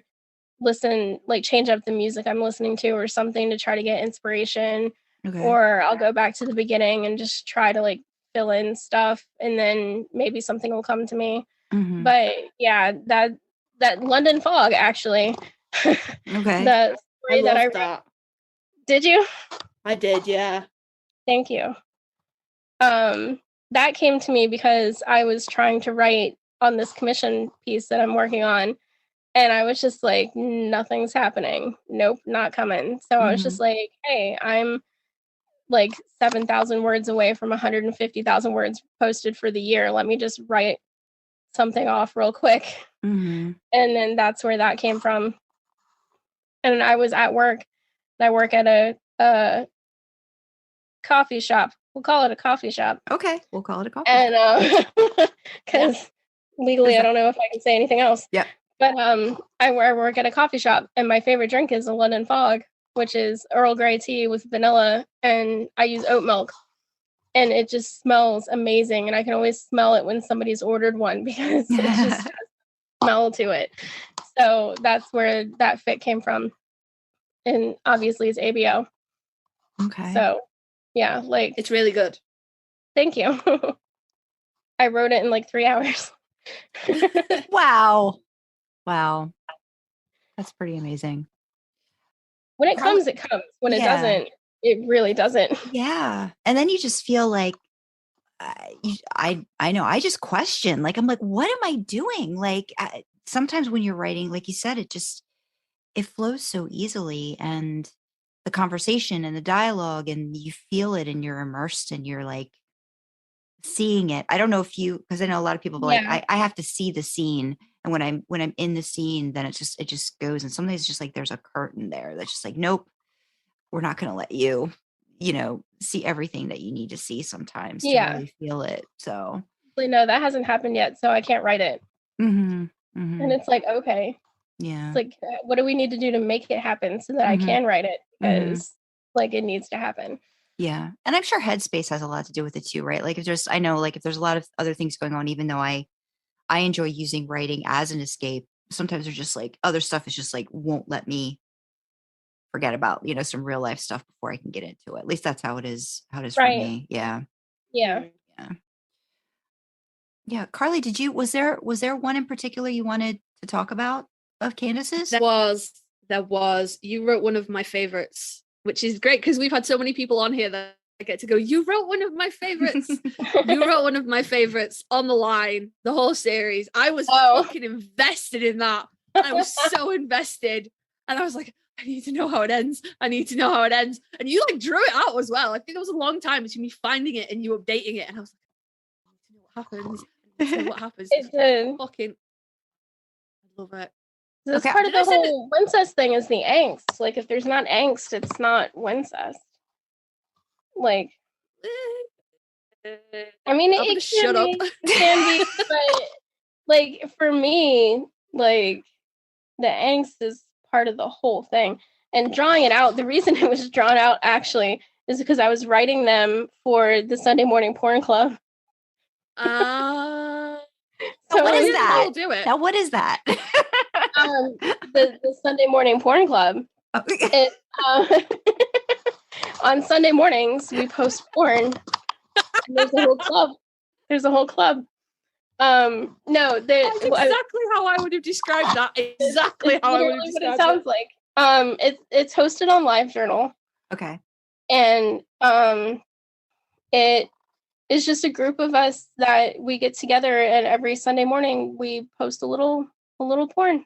listen, like change up the music I'm listening to or something to try to get inspiration. Okay. Or I'll go back to the beginning and just try to like fill in stuff and then maybe something will come to me. But yeah, that London fog actually. Okay. The story that I read. Did you? I did, yeah. Thank you. That came to me because I was trying to write on this commission piece that I'm working on. And I was just like, nothing's happening. Nope, not coming. So I was just like, hey, I'm like 7,000 words away from 150,000 words posted for the year. Let me just write something off real quick. And then that's where that came from. And I was at work. I work at a coffee shop. We'll call it a coffee shop. Okay, we'll call it a coffee shop. And because legally, I don't know if I can say anything else. Yeah. But I work at a coffee shop, and my favorite drink is a London Fog, which is Earl Grey tea with vanilla, and I use oat milk. And it just smells amazing, and I can always smell it when somebody's ordered one because it just has a smell to it. So that's where that fit came from. And obviously it's ABO. Okay. So yeah, like it's really good. Thank you. I wrote it in like 3 hours. Wow. That's pretty amazing. When it comes, it comes. When it doesn't, it really doesn't. Yeah. And then you just feel like, I know, I just question, like, I'm like, what am I doing? Like sometimes when you're writing, like you said, it flows so easily, and the conversation and the dialogue, and you feel it and you're immersed and you're like seeing it. I don't know if because I know a lot of people like, I have to see the scene. And when I'm in the scene, then it just goes. And sometimes it's just like, there's a curtain there that's just like, nope, we're not going to let you, see everything that you need to see sometimes to really feel it. So no, that hasn't happened yet. So I can't write it. And it's like, okay. Yeah. It's like, what do we need to do to make it happen so that I can write it? Because like it needs to happen. Yeah. And I'm sure headspace has a lot to do with it too, right? Like if there's a lot of other things going on, even though I enjoy using writing as an escape, sometimes there's just like other stuff is just like, won't let me forget about, some real life stuff before I can get into it. At least that's how it is for me. Yeah. Yeah. Yeah. Karlee, was there one in particular you wanted to talk about of Candice's? There was. You wrote one of my favorites, which is great because we've had so many people on here that I get to go, you wrote one of my favorites. You wrote one of my favorites on the line, the whole series. I was fucking invested in that. I was so invested. And I was like, I need to know how it ends. And you like drew it out as well. I think it was a long time between me finding it and you updating it. And I was like, I need to know what happens. I need to know what happens. Fucking, I love it. This part of the whole Wincest thing is the angst. Like, if there's not angst, it's not Wincest. Like, I mean, it can be, but like for me, like the angst is part of the whole thing. And drawing it out, the reason it was drawn out actually is because I was writing them for the Sunday Morning Porn Club. So what is that? Do it. Now, what is that? The Sunday Morning Porn Club. On Sunday mornings, we post porn. And there's a whole club. No, that's exactly how I would have described that. Exactly how I would have described it sounds like. It's hosted on LiveJournal. Okay. And it is just a group of us that we get together, and every Sunday morning we post a little porn.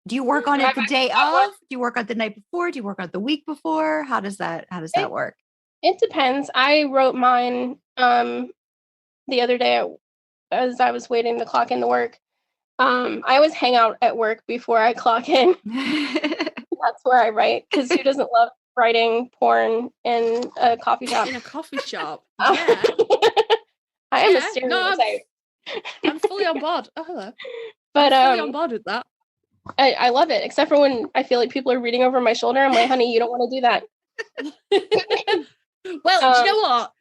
Do you work on it the day of? Do you work on it the night before? Do you work on it the week before? How does that work? It depends. I wrote mine the other day as I was waiting to clock in to work. I always hang out at work before I clock in. That's where I write, because who doesn't love writing porn in a coffee shop? In a coffee shop. Yeah. I am a stereotype. I'm fully on board. Oh, hello. But I'm fully on board with that. I love it, except for when I feel like people are reading over my shoulder. I'm like, honey, you don't want to do that. Well, do you know what?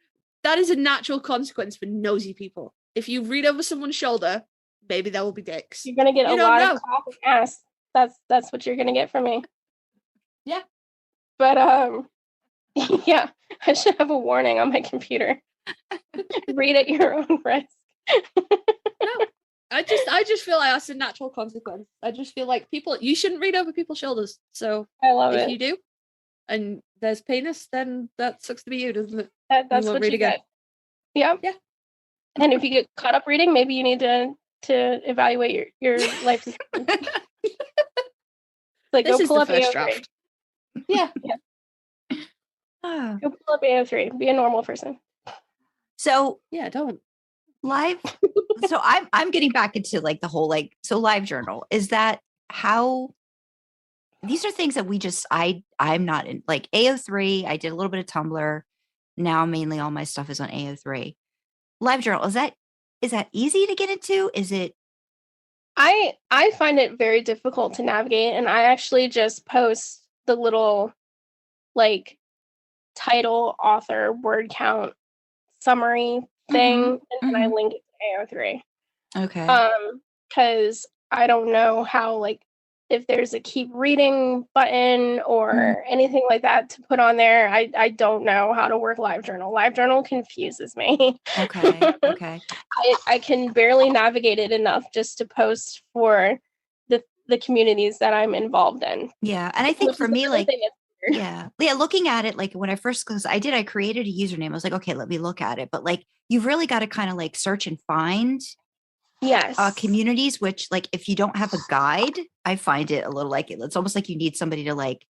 That is a natural consequence for nosy people. If you read over someone's shoulder, maybe there will be dicks. You're gonna get a lot of cock and ass. That's what you're gonna get from me. Yeah. But yeah, I should have a warning on my computer. Read at your own risk. No, I just feel like that's a natural consequence. I just feel like you shouldn't read over people's shoulders. So I love if it. you do, and there's penis, then that sucks to be you, doesn't it? That's what you get. Yeah. Yeah. And if you get caught up reading, maybe you need to evaluate your life. Like, this go is pull the up first AO3. draft. Yeah. Go pull up AO3. Be a normal person. So yeah, don't live. So I'm getting back into like the whole so live journal. Is that how? These are things that I'm not in, like AO3. I did a little bit of Tumblr. Now mainly all my stuff is on AO3. Live journal, is that easy to get into? Is it? I find it very difficult to navigate, and I actually just post the little like title, author, word count, summary thing, and then I link it to AO3. Okay. Because I don't know how, like, if there's a keep reading button or anything like that to put on there. I don't know how to work LiveJournal. LiveJournal confuses me. Okay. Okay. I can barely navigate it enough just to post for the communities that I'm involved in. Yeah. And I think for me, looking at it, like when I created a username, I was like, okay, let me look at it. But like, you've really got to kind of like search and find communities, which like, if you don't have a guide, I find it a little like, it's almost like you need somebody to like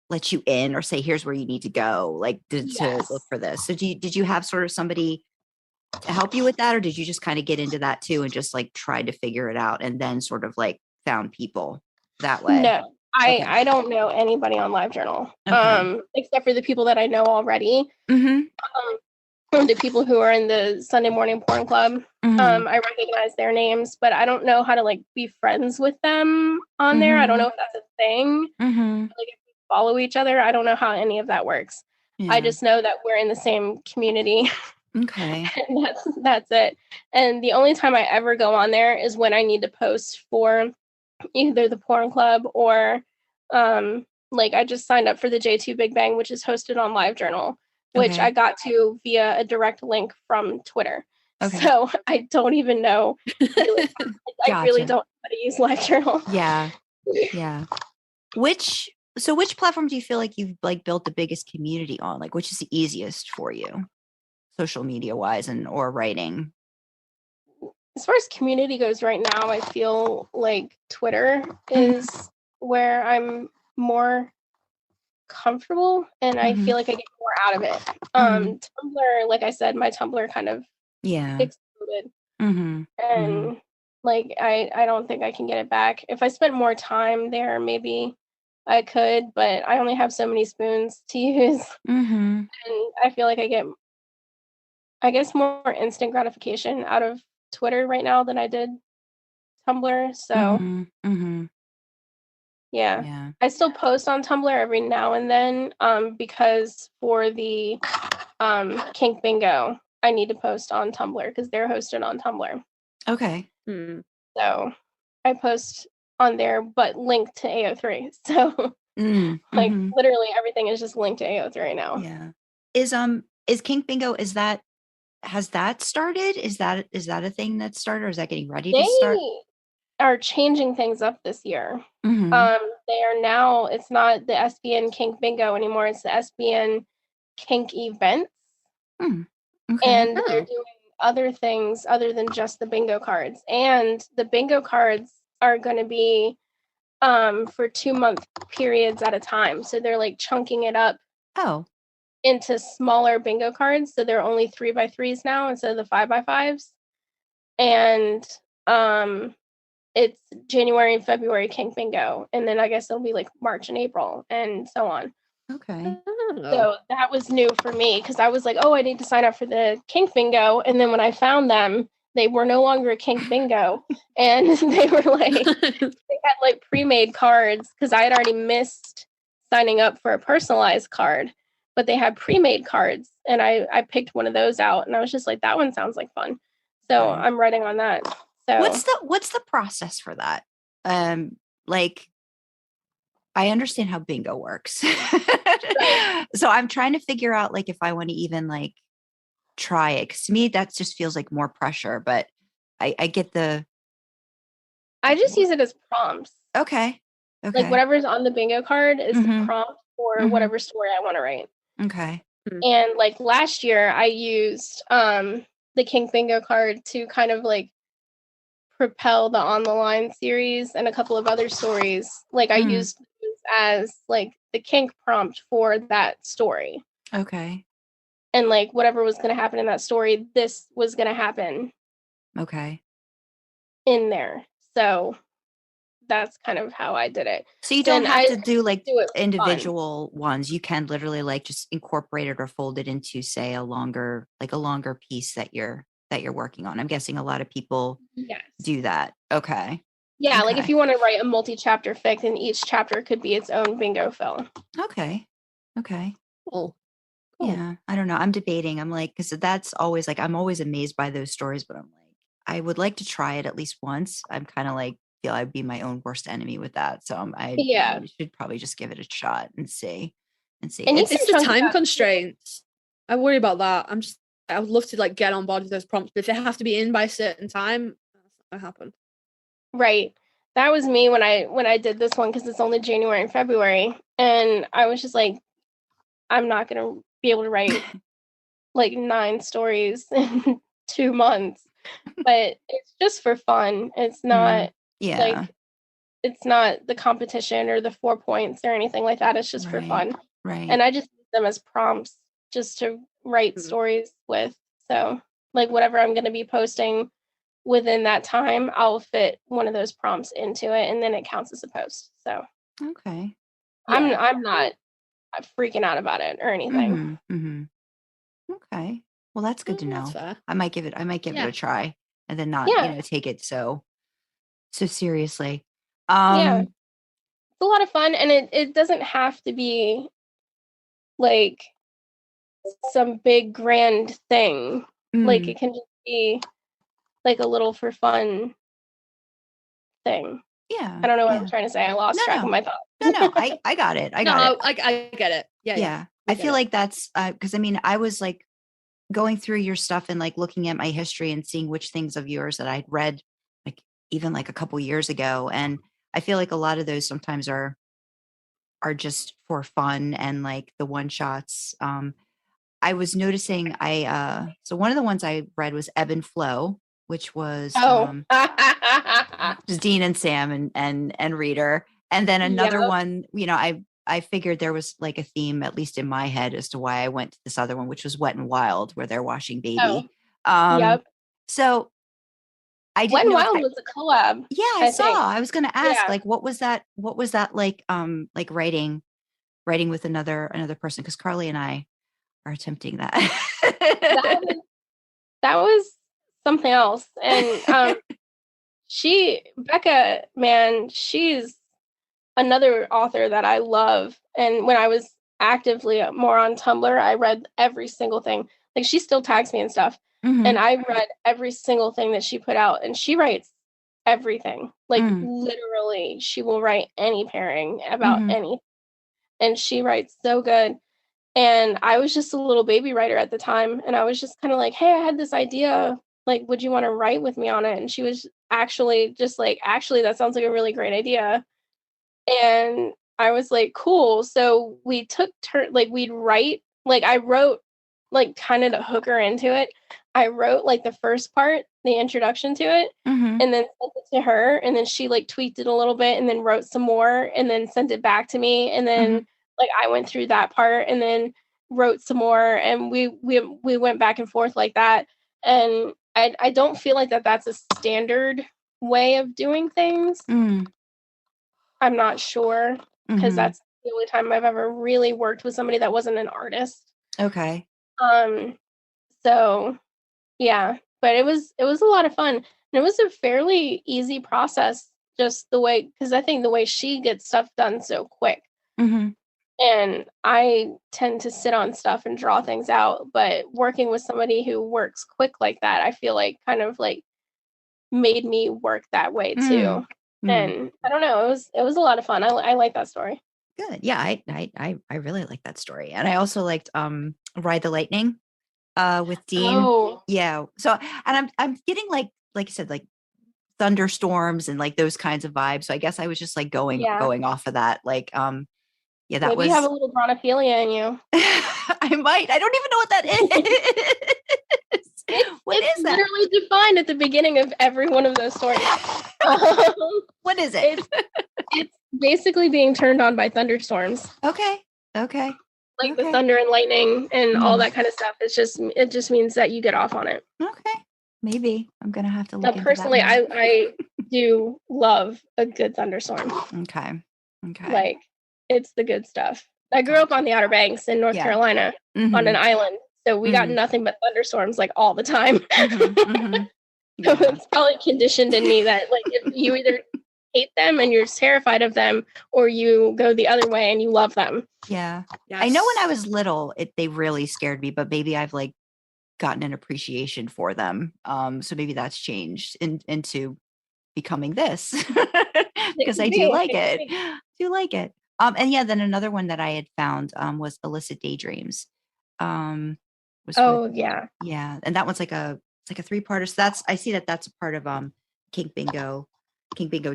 let you in or say, here's where you need to go, like to look for this. So did you have sort of somebody to help you with that? Or did you just kind of get into that too and just like try to figure it out and then sort of like found people that way? No, I don't know anybody on LiveJournal, except for the people that I know already. The people who are in the Sunday Morning Porn Club. I recognize their names, but I don't know how to like be friends with them on there. I don't know if that's a thing. Like if we follow each other, I don't know how any of that works. Yeah. I just know that we're in the same community. Okay. And that's it. And the only time I ever go on there is when I need to post for either the porn club or like I just signed up for the J2 Big Bang, which is hosted on LiveJournal, which I got to via a direct link from Twitter. Okay. So I don't even know. Really, I really don't know how to use LiveJournal. Yeah. Yeah. Which platform do you feel like you've like built the biggest community on? Like, which is the easiest for you, social media wise or writing? As far as community goes right now, I feel like Twitter is where I'm more comfortable and I feel like I get more out of it. Tumblr, like I said, my Tumblr kind of exploded. And like I don't think I can get it back. If I spent more time there, maybe I could, but I only have so many spoons to use. And I feel like I get, I guess, more instant gratification out of Twitter right now than I did Tumblr. So yeah. I still post on Tumblr every now and then because for the Kink Bingo, I need to post on Tumblr because they're hosted on Tumblr. Okay. So I post on there, but linked to AO3. So like literally everything is just linked to AO3 now. Yeah. Is Kink Bingo, has that started? Is that a thing that started, or is that getting ready to start? They are changing things up this year. They are now, it's not the SPN Kink Bingo anymore. It's the SPN Kink Events. And they're doing other things other than just the bingo cards. And the bingo cards are going to be for 2-month periods at a time. So they're like chunking it up into smaller bingo cards. So they're only 3x3s now instead of the 5x5s. And it's January and February Kink Bingo. And then I guess it'll be like March and April and so on. Okay. So that was new for me because I was like, oh, I need to sign up for the Kink Bingo. And then when I found them, they were no longer kink bingo, and they were like, they had like pre-made cards because I had already missed signing up for a personalized card, but they had pre-made cards, and I picked one of those out, and I was just like, that one sounds like fun, so I'm writing on that. So what's the process for that? Like, I understand how bingo works. Right. So I'm trying to figure out like if I want to even like try it. Cause to me, that just feels like more pressure, but I get I just use it as prompts. Okay. Like whatever's on the bingo card is the prompt for whatever story I want to write. Okay. And like last year I used the kink bingo card to kind of like propel the On the Line series and a couple of other stories. Like I used as like the kink prompt for that story. Okay. And like whatever was going to happen in that story, this was going to happen. Okay. In there. So that's kind of how I did it. So you don't have to do like individual ones. You can literally like just incorporate it or fold it into, say, a longer piece that you're working on. I'm guessing a lot of people do that. Okay. Yeah, like if you want to write a multi-chapter fic, then each chapter could be its own bingo fill. Okay. Cool. Yeah, I don't know. I'm debating. I'm like, because that's always like, I'm always amazed by those stories, but I'm like, I would like to try it at least once. I'm kind of like, feel I'd be my own worst enemy with that. So I should probably just give it a shot and see. And it's the time constraints. I worry about that. I would love to like get on board with those prompts, but if they have to be in by a certain time, that's not gonna happen. Right. That was me when I did this one because it's only January and February, and I was just like, I'm not gonna be able to write like 9 stories in 2 months. But it's just for fun. It's not like it's not the competition or the 4 points or anything like that. It's just for fun. Right. And I just use them as prompts just to write stories with. So like whatever I'm going to be posting within that time, I'll fit one of those prompts into it, and then it counts as a post. So okay. I'm not freaking out about it or anything. Okay. Well, that's good to know. Fair. I might give it a try and then not, take it so seriously. It's a lot of fun, and it doesn't have to be like some big grand thing. Like it can just be like a little for fun thing. Yeah. I don't know what I'm trying to say. I lost track of my thoughts. No, I got it. I get it. Yeah. I feel like that's because I was like going through your stuff and like looking at my history and seeing which things of yours that I'd read like even like a couple years ago, and I feel like a lot of those sometimes are just for fun and like the one shots. I was noticing so one of the ones I read was Ebb and Flow, which was just Dean and Sam and Reader. And then another one, I figured there was like a theme, at least in my head, as to why I went to this other one, which was Wet and Wild, where they're washing baby. So I didn't know. Wet and Wild was a collab. Yeah, I saw. I was going to ask, like, what was that like? Like writing with another person, because Karlee and I are attempting that. that was something else, and Becca, man, she's another author that I love. And when I was actively more on Tumblr, I read every single thing. Like she still tags me and stuff. And I read every single thing that she put out, and she writes everything. Like literally, she will write any pairing about anything. And she writes so good. And I was just a little baby writer at the time. And I was just kind of like, hey, I had this idea. Like, would you want to write with me on it? And she was actually just like, that sounds like a really great idea. And I was like, cool. So we took turn, like we'd write, like I wrote, like kind of to hook her into it. I wrote like the first part, the introduction to it, and then sent it to her. And then she like tweaked it a little bit and then wrote some more and then sent it back to me. And then like I went through that part and then wrote some more, and we went back and forth like that. And I don't feel like that's a standard way of doing things. I'm not sure, because that's the only time I've ever really worked with somebody that wasn't an artist. Okay. So yeah, but it was a lot of fun. And it was a fairly easy process, just the way, because I think the way she gets stuff done so quick. Mm-hmm. And I tend to sit on stuff and draw things out, but working with somebody who works quick like that, I feel like kind of like made me work that way too. Mm-hmm. And I don't know, it was a lot of fun. I like that story. Good. Yeah, I really like that story. And I also liked Ride the Lightning with Dean. Oh. Yeah. So, and I'm getting like you said, like thunderstorms and like those kinds of vibes. So I guess I was just like going off of that. Like yeah, that Maybe you have a little dronophilia in you. I might. I don't even know what that is. It's literally defined at the beginning of every one of those stories. What is it? It's basically being turned on by thunderstorms. Okay. Like the thunder and lightning and all that kind of stuff. It just means that you get off on it. Okay. Maybe I'm gonna have to look into personally, that one. I do love a good thunderstorm. Okay. Like, it's the good stuff. I grew up on the Outer Banks in North Carolina on an island. So we got nothing but thunderstorms like all the time. So it's probably conditioned in me that like if you either hate them and you're terrified of them, or you go the other way and you love them. Yeah. Yes. I know when I was little, they really scared me, but maybe I've like gotten an appreciation for them. So maybe that's changed into becoming this because I do like it. And yeah, then another one that I had found was Illicit Daydreams. Yeah, and that one's like a 3-parter. So I see that's a part of Kink Bingo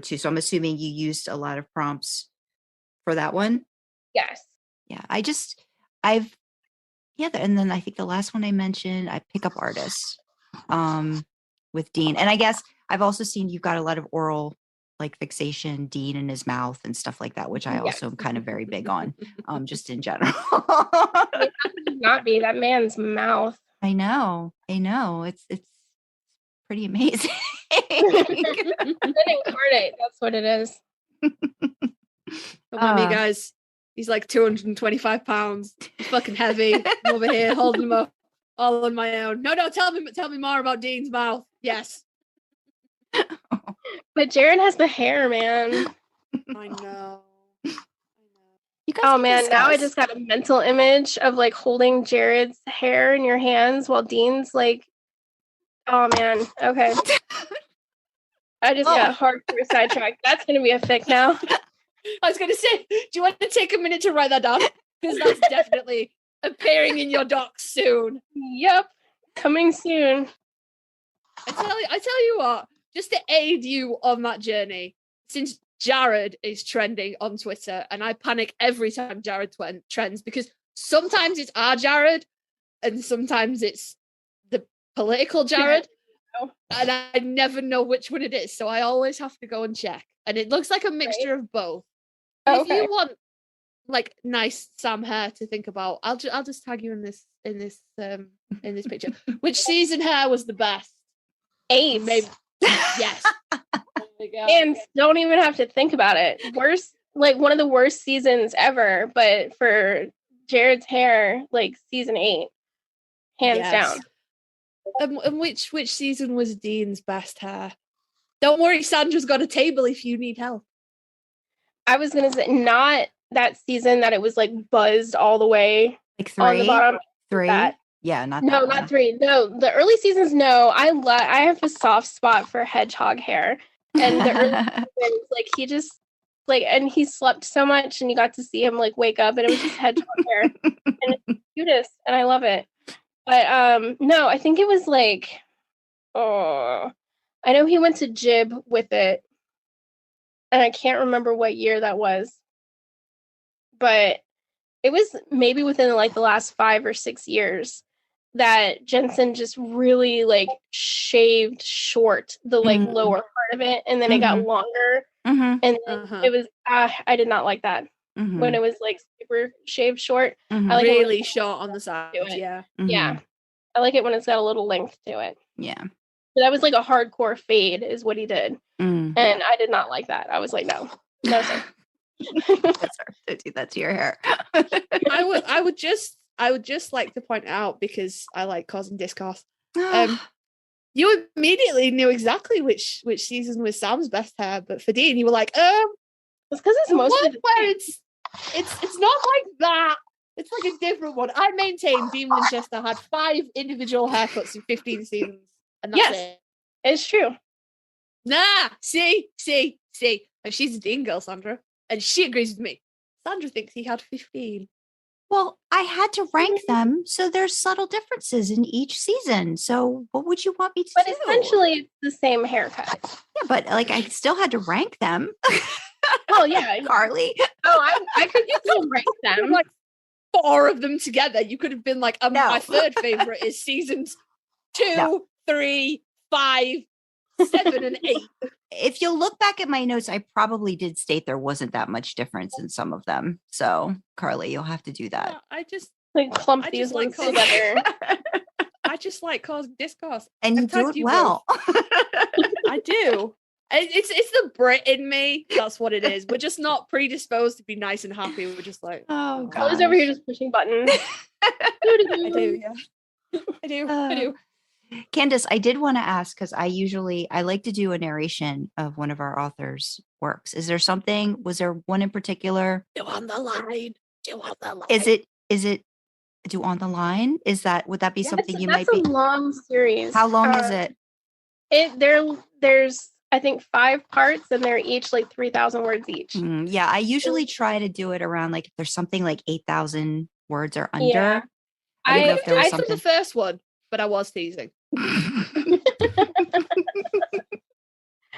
too. So I'm assuming you used a lot of prompts for that one. Yes. Yeah, and then I think the last one I mentioned, I Pick Up Artists with Dean, and I guess I've also seen you've got a lot of oral like fixation, Dean in his mouth and stuff like that, which I also am kind of very big on, just in general. How could you not be? That man's mouth. I know. It's pretty amazing. Incarnate, that's what it is. Come on, you guys. He's like 225 pounds. He's fucking heavy. I'm over here holding him up all on my own. No, tell me more about Dean's mouth. Yes. But Jared has the hair, man. I know. Oh man, now I just got a mental image of like holding Jared's hair in your hands while Dean's like, oh man, okay. I just got hardcore sidetracked. That's gonna be a fic now. I was gonna say, do you want to take a minute to write that down? Because that's definitely appearing in your docs soon. Yep, coming soon. I tell you what, just to aid you on that journey, since Jared is trending on Twitter, and I panic every time Jared trends because sometimes it's our Jared and sometimes it's the political Jared, and I never know which one it is, so I always have to go and check. And it looks like a mixture of both. If you want like nice Sam hair to think about, I'll just tag you in this picture. Which season hair was the best? 8. Maybe. Yes. And don't even have to think about it. Worst, like one of the worst seasons ever, but for Jared's hair, like season 8, hands down. And which season was Dean's best hair? Don't worry, Sandra's got a table if you need help. I was gonna say not that season that it was like buzzed all the way, like 3 on the bottom. 3. Yeah, not 3. No, the early seasons. No, I have a soft spot for hedgehog hair, and the early seasons, like he just like, and he slept so much, and you got to see him like wake up, and it was just hedgehog hair, and it's the cutest, and I love it. But no, I think it was like, I know he went to Jib with it, and I can't remember what year that was, but it was maybe within like the last 5 or 6 years that Jensen just really like shaved short the like lower part of it, and then it got longer, and then it was I did not like that when it was like super shaved short. I like really short on the side. Yeah. I like it when it's got a little length to it. Yeah. So that was like a hardcore fade is what he did, and I did not like that. I was like, no sir. Don't do that to your hair. I would just like to point out, because I like causing discourse. You immediately knew exactly which season was Sam's best hair, but for Dean, you were like, it's because it's mostly where it's not like that. It's like a different one. I maintain Dean Winchester had 5 individual haircuts in 15 seasons, and that's it. It's true. Nah, see. And she's a Dean girl, Sandra, and she agrees with me. Sandra thinks he had 15. Well, I had to rank them, so there's subtle differences in each season. So what would you want me to do? But essentially, it's the same haircut. Yeah, but like I still had to rank them. Oh, yeah. Karlee. Oh, I could still rank them. Like 4 of them together. You could have been like, No. my third favorite is seasons 2, 3, 5, 7, and 8. If you look back at my notes, I probably did state there wasn't that much difference in some of them. So, Karlee, you'll have to do that. Yeah, I just clump these ones together. I just like causing discourse. And you do it well. I do. It's the Brit in me. That's what it is. We're just not predisposed to be nice and happy. We're just like, oh I was over here just pushing buttons. I do, yeah. I do. Candice, I did want to ask, because I like to do a narration of one of our authors' works. Was there one in particular? Do on the line. Is it Do on the Line? Would that be something you might be? That's a long series. How long is it? There's I think 5 parts, and they're each like 3,000 words each. Yeah, I usually try to do it around like if there's something like 8,000 words or under. Yeah. I didn't know if there was I took the first one, but I was teasing. Because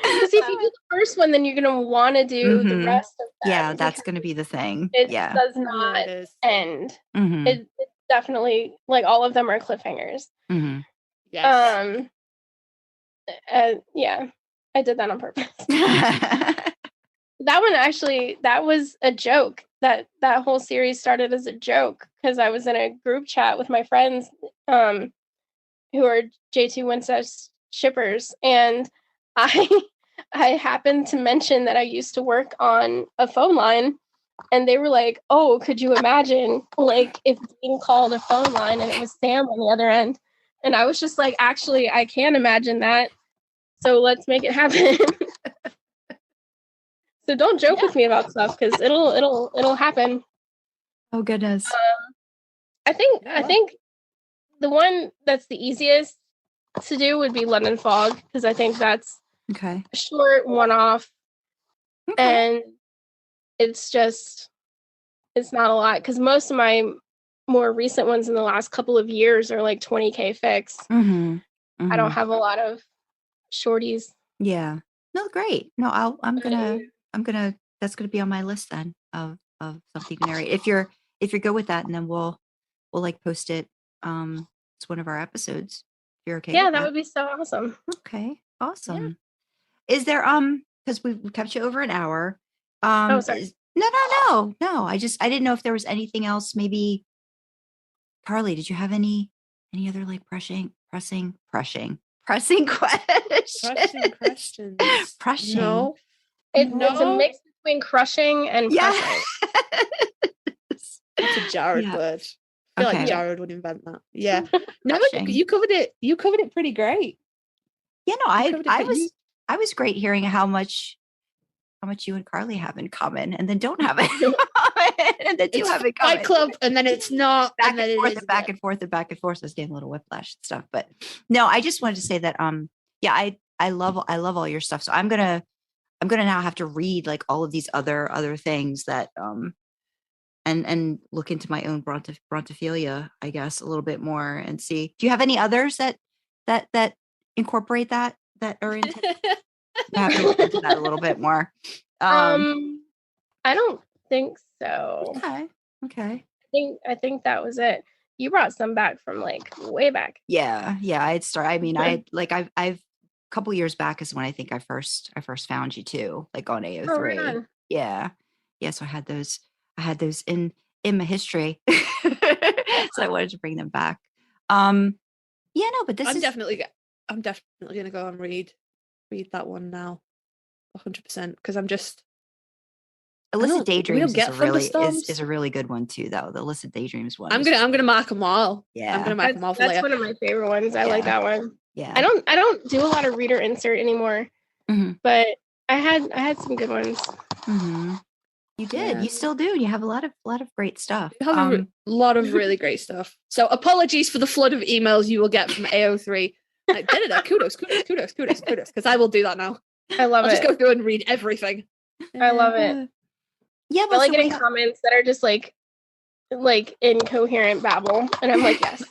if you do the first one, then you're gonna want to do the rest of them. Yeah, that's gonna be the thing. It does not end. It's definitely like all of them are cliffhangers. Yes. Yeah, I did that on purpose. That one actually, that was a joke. That whole series started as a joke because I was in a group chat with my friends who are J2 Wincest shippers, and I happened to mention that I used to work on a phone line, and they were like, "Oh, could you imagine like if being called a phone line and it was Sam on the other end?" And I was just like, "Actually, I can imagine that. So let's make it happen." So don't joke with me about stuff because it'll happen. Oh goodness. I think the one that's the easiest to do would be London Fog, because I think that's a short one-off, and it's not a lot, because most of my more recent ones in the last couple of years are like 20K fics. I don't have a lot of shorties. Yeah. No, great. No, I'm gonna that's gonna be on my list then of something to narrate. If you're good with that, and then we'll like post it. It's one of our episodes. If you're okay. Yeah, with that would be so awesome. Okay, awesome. Yeah. Is there because we kept you over an hour. Oh, sorry. No. I didn't know if there was anything else. Maybe Karlee, did you have any other like pressing questions? Pressing questions. Pressing. No. It's a mix between crushing and pressing. It's a Jared word. I feel like Jared would invent that. Yeah. No, you covered it. You covered it pretty great. Yeah, no, I was great hearing how much you and Karlee have in common, and then don't have it in common, and then do have it in common. Fight Club, and then it's not. Back and forth and back and forth and back and forth. I was getting a little whiplash and stuff, but no, I just wanted to say that I love all your stuff. So I'm gonna now have to read like all of these other things that and look into my own brontophilia, I guess, a little bit more and see. Do you have any others that incorporate that are into? I have to look into that a little bit more. I don't think so. Okay. I think that was it. You brought some back from like way back. Yeah. I'd start. I mean, I've a couple years back is when I think I first found you too, like on AO3. Oh, right. Yeah. So I had those in my history. So I wanted to bring them back. But this I'm definitely gonna go and read that one now, 100%, because I'm just Illicit Daydreams is a really good one too, though. The Illicit Daydreams one. I'm gonna mark them all. Yeah, I'm gonna mark them all for later. That's one of my favorite ones. I like that one. Yeah. I don't do a lot of reader insert anymore, but I had some good ones. You did. You still do. You have a lot of great stuff. You have a lot of really great stuff. So apologies for the flood of emails you will get from AO3. Like, kudos, because I will do that now. I love I'll it. just go through and read everything. I love it. Yeah, I like getting comments that are just like incoherent babble, and I'm like, yes.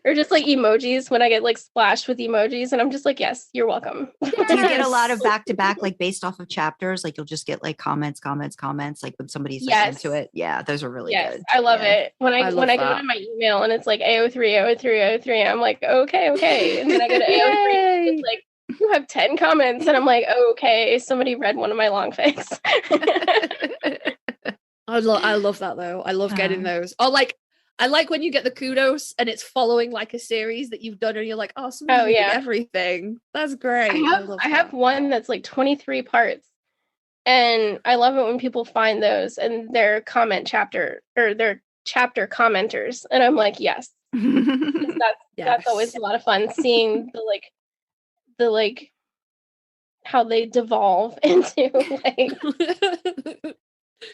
Or just like emojis when I get like splashed with emojis, and I'm just like, yes, you're welcome. Do you get a lot of back-to-back, like based off of chapters? Like you'll just get like comments, like when somebody's like, into it. Yeah, those are really good. I love it. When I go to my email and it's like AO3, I'm like, okay. And then I go to AO3 and it's like, you have 10 comments, and I'm like, okay, somebody read one of my long fics. I love that though. I love getting those. Or like, I like when you get the kudos and it's following like a series that you've done and you're like, oh, somebody did everything. That's great. I have one that's like 23 parts, and I love it when people find those and their comment chapter or their chapter commenters, and I'm like, yes. That's always a lot of fun seeing the how they devolve into like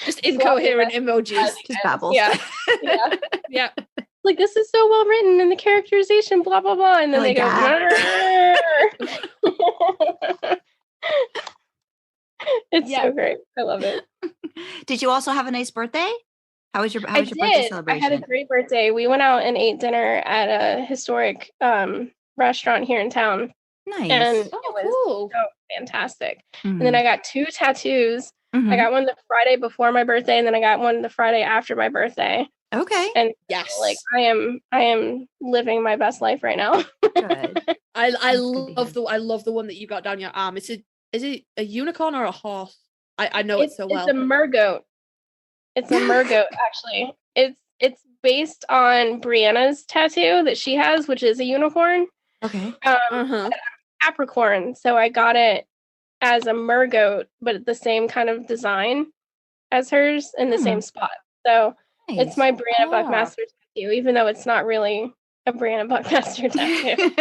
just incoherent emojis, just babble. Yeah. Like, this is so well written, and the characterization, blah blah blah, and then they go. It's so great. I love it. Did you also have a nice birthday? How was your birthday celebration? I had a great birthday. We went out and ate dinner at a historic restaurant here in town. Nice. And it was so fantastic. And then I got 2 tattoos. I got one the Friday before my birthday, and then I got one the Friday after my birthday. Okay. And like I am living my best life right now. Good. I love the one that you got down your arm. Is it a unicorn or a horse? I know it so well. It's a mergoat. It's a mergoat, actually. It's based on Brianna's tattoo that she has, which is a unicorn. Okay. Capricorn. So I got it as a mergoat, but the same kind of design as hers in the same spot. So it's my Brianna Buckmaster tattoo, even though it's not really a Brianna Buckmaster tattoo.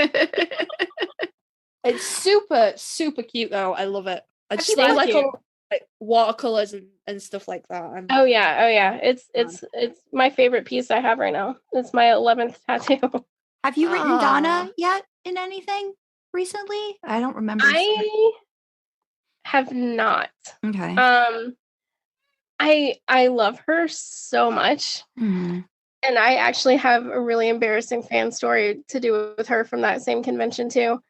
It's super, super cute though. I love it. I just like all like watercolors and stuff like that. Oh yeah. It's my favorite piece I have right now. It's my 11th tattoo. Have you written Donna yet in anything recently? I don't remember. I have not. Okay. I love her so much. And I actually have a really embarrassing fan story to do with her from that same convention too.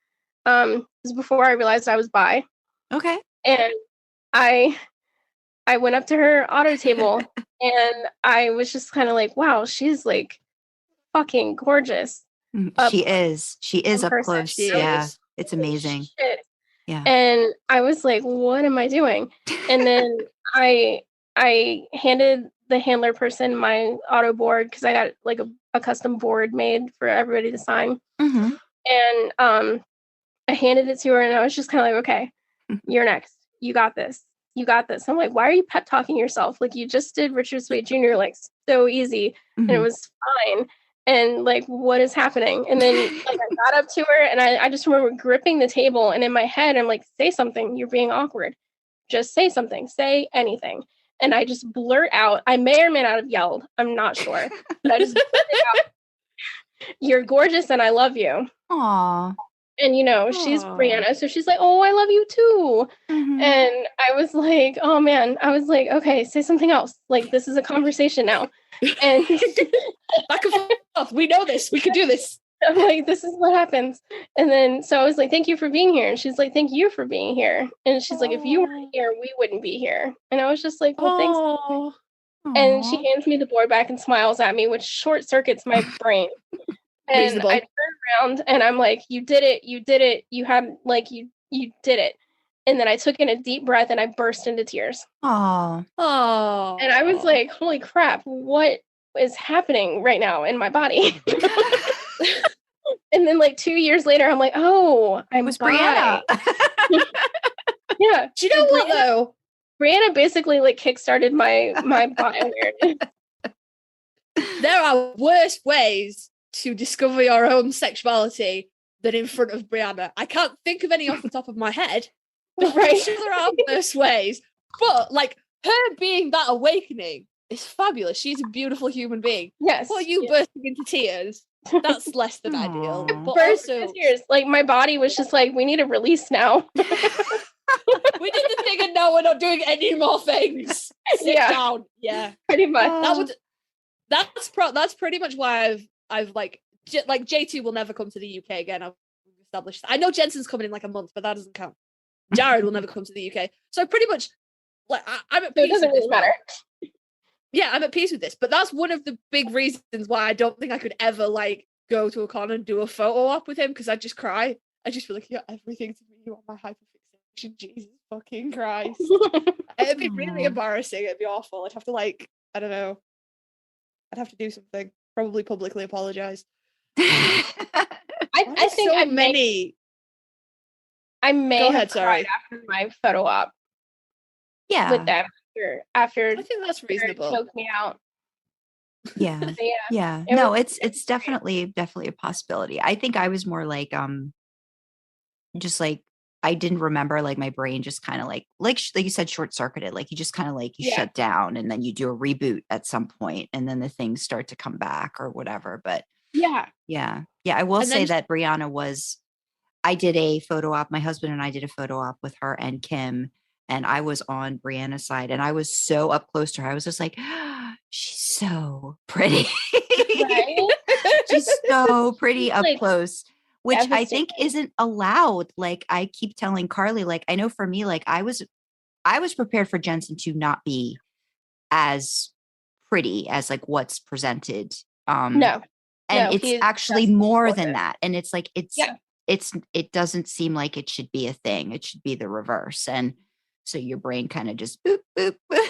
It was before I realized I was bi. Okay. And I went up to her auto table and I was just kind of like, wow, she's like fucking gorgeous. She is up close. Yeah. It's amazing. Shit. Yeah. And I was like, what am I doing? And then I handed the handler person my auto board because I got like a custom board made for everybody to sign. And I handed it to her and I was just kind of like, okay, you're next. You got this. I'm like, why are you pep talking yourself? Like, you just did Richard Sweet Jr. like so easy and it was fine. And like, what is happening? And then like I got up to her and I just remember gripping the table, and in my head I'm like, say something, you're being awkward. Just say something, say anything. And I just blurt out, I may or may not have yelled, I'm not sure. But I just blurted out, you're gorgeous and I love you. Aww. And she's Brianna, so she's like, oh, I love you too. And I was like, oh man, I was like, okay, say something else. Like, this is a conversation now. And back and forth. We know this. We can do this. I'm like, this is what happens. And then so I was like, thank you for being here. And she's like, thank you for being here. And she's like, if you weren't here, we wouldn't be here. And I was just like, well, thanks. And she hands me the board back and smiles at me, which short circuits my brain. And Reasonable. I turn around and I'm like, you did it. You had like, you did it. And then I took in a deep breath and I burst into tears. Oh. And I was like, holy crap, what is happening right now in my body? And then like 2 years later, I'm like, oh, I was Brianna. Yeah. Do you know what though? Brianna basically like kickstarted my bi awareness. There are worse ways to discover your own sexuality than in front of Brianna. I can't think of any off the top of my head. But I'm sure there are worse ways. But like her being that awakening is fabulous. She's a beautiful human being. Yes. For you bursting into tears, that's less than ideal. But Burst also, into tears. Like my body was just like, we need a release now. we did the thing and now we're not doing any more things. Sit down. Yeah. Pretty much. That's pretty much why I've like J2 will never come to the UK again. I've established that. I know Jensen's coming in like a month, but that doesn't count. Jared will never come to the UK. So pretty much like I'm at peace. It doesn't really matter. Yeah, I'm at peace with this. But that's one of the big reasons why I don't think I could ever like go to a con and do a photo op with him, because I'd just cry. I just feel like you're everything to me. You are my hyperfixation. Jesus fucking Christ. It'd be really embarrassing. It'd be awful. I'd have to like, I don't know. I'd have to do something. Probably publicly apologize. I think so many. I may have have cried after my photo op. Yeah. With them after I think that's reasonable. Choked me out. Yeah. Yeah. No, it's definitely a possibility. I think I was more like just like I didn't remember, like my brain just kind of like you said, short circuited, like you just kind of like you shut down and then you do a reboot at some point and then the things start to come back or whatever. But yeah. I will say that Brianna I did a photo op. My husband and I did a photo op with her and Kim, and I was on Brianna's side and I was so up close to her. I was just like, oh, she's so pretty. Right? She's so pretty up like, close, which I think isn't allowed. Like I keep telling Karlee, like, I know for me, like I was prepared for Jensen to not be as pretty as like what's presented. No. And it's actually more than that. And it's like, it doesn't seem like it should be a thing. It should be the reverse. And so your brain kind of just boop, boop, boop.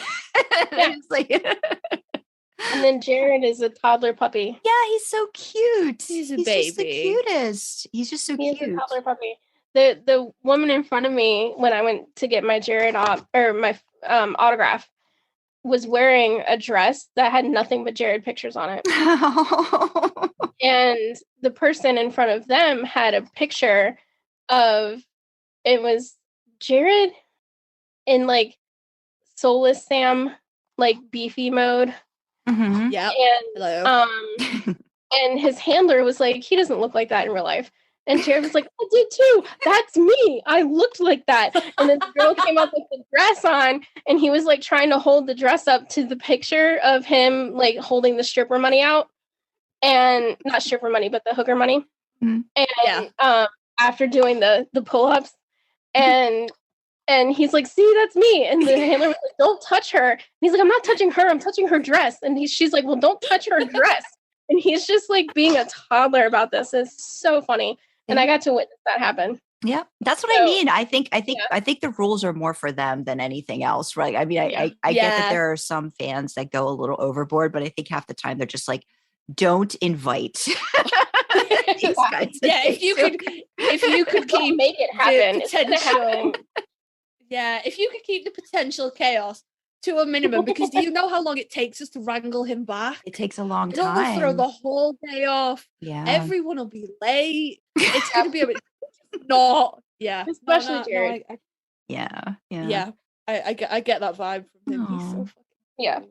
It's like, and then Jared is a toddler puppy. Yeah, he's so cute. He's a baby. Just the cutest. He's just so cute. He's a toddler puppy. The woman in front of me when I went to get my Jared my autograph was wearing a dress that had nothing but Jared pictures on it. And the person in front of them had a picture of, it was Jared in like Soulless Sam, like beefy mode. Mm-hmm. Yeah. And and his handler was like, he doesn't look like that in real life. And Jared was like, I did too. That's me. I looked like that. And then the girl came up with the dress on, and he was like trying to hold the dress up to the picture of him like holding the stripper money out. And not stripper money, but the hooker money. Mm-hmm. And after doing the pull-ups, and he's like, see, that's me. And the handler was like, don't touch her. And he's like, I'm not touching her. I'm touching her dress. And she's like, well, don't touch her dress. And he's just like being a toddler about this. It's so funny. And I got to witness that happen. Yeah, that's what I mean. I think the rules are more for them than anything else, right? I mean, I get that there are some fans that go a little overboard, but I think half the time they're just like, don't invite these guys. Yeah, if you could keep make it happen. Potential, if you could keep the potential chaos to a minimum, because do you know how long it takes us to wrangle him back? It takes a long Don't time. throw the whole day off. Yeah, everyone will be late. It's going to be a bit not. Yeah, especially Jared. Yeah. I get that vibe from him. He's so fucking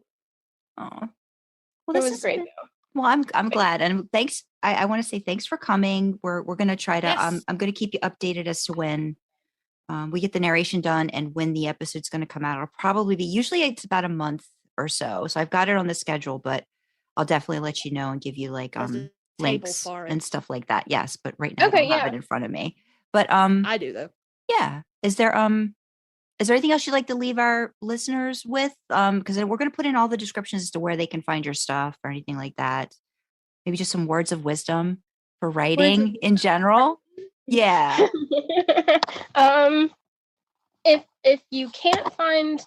Oh, well, this is great though. Well, I'm glad, and thanks. I want to say thanks for coming. We're gonna try to. I'm gonna keep you updated as to when we get the narration done and when the episode's going to come out. It'll probably be, usually it's about a month or so. So I've got it on the schedule, but I'll definitely let you know and give you like links and stuff like that. Yes, but right now I don't have it in front of me. But I do though. Yeah. Is there anything else you'd like to leave our listeners with? Because we're going to put in all the descriptions as to where they can find your stuff or anything like that. Maybe just some words of wisdom for writing in general. Yeah. If you can't find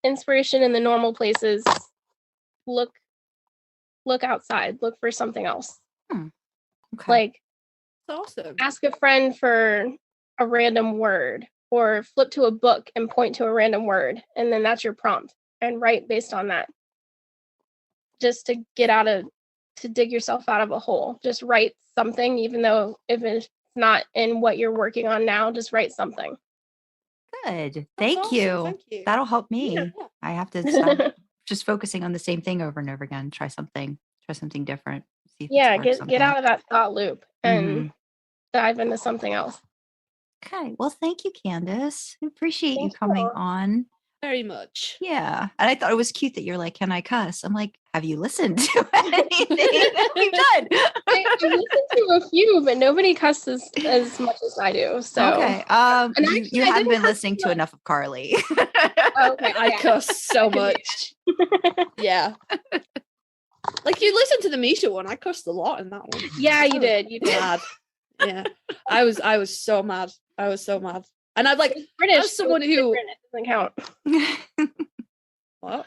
inspiration in the normal places, look outside. Look for something else. Okay. Like, that's awesome. Ask a friend for a random word, or flip to a book and point to a random word, and then that's your prompt, and write based on that. Just to get out of to dig yourself out of a hole. Just write something, even though if it's not in what you're working on now, just write something. Good. Thank awesome. you. Thank you. That'll help me. Yeah. I have to stop just focusing on the same thing over and over again. Try something different. See if it's get out of that thought loop and Mhm. dive into something else. Okay. Well, thank you, Candice. I appreciate you Thank coming you. on. Very much. Yeah. And I thought it was cute that you're like, can I cuss? I'm like, have you listened to anything that we've done? I listened to a few, but nobody cusses as much as I do. So Okay. And You, actually, you I haven't didn't been cuss listening to much. enough of Karlee. Okay, I yeah. cuss so much. Yeah. Like you listened to the Misha one, I cussed a lot in that one. Yeah, I you was did. You did. Mad. Yeah. I was so mad. I was so mad. And I'm like, It's British. as someone so it's who- different, it doesn't count. what?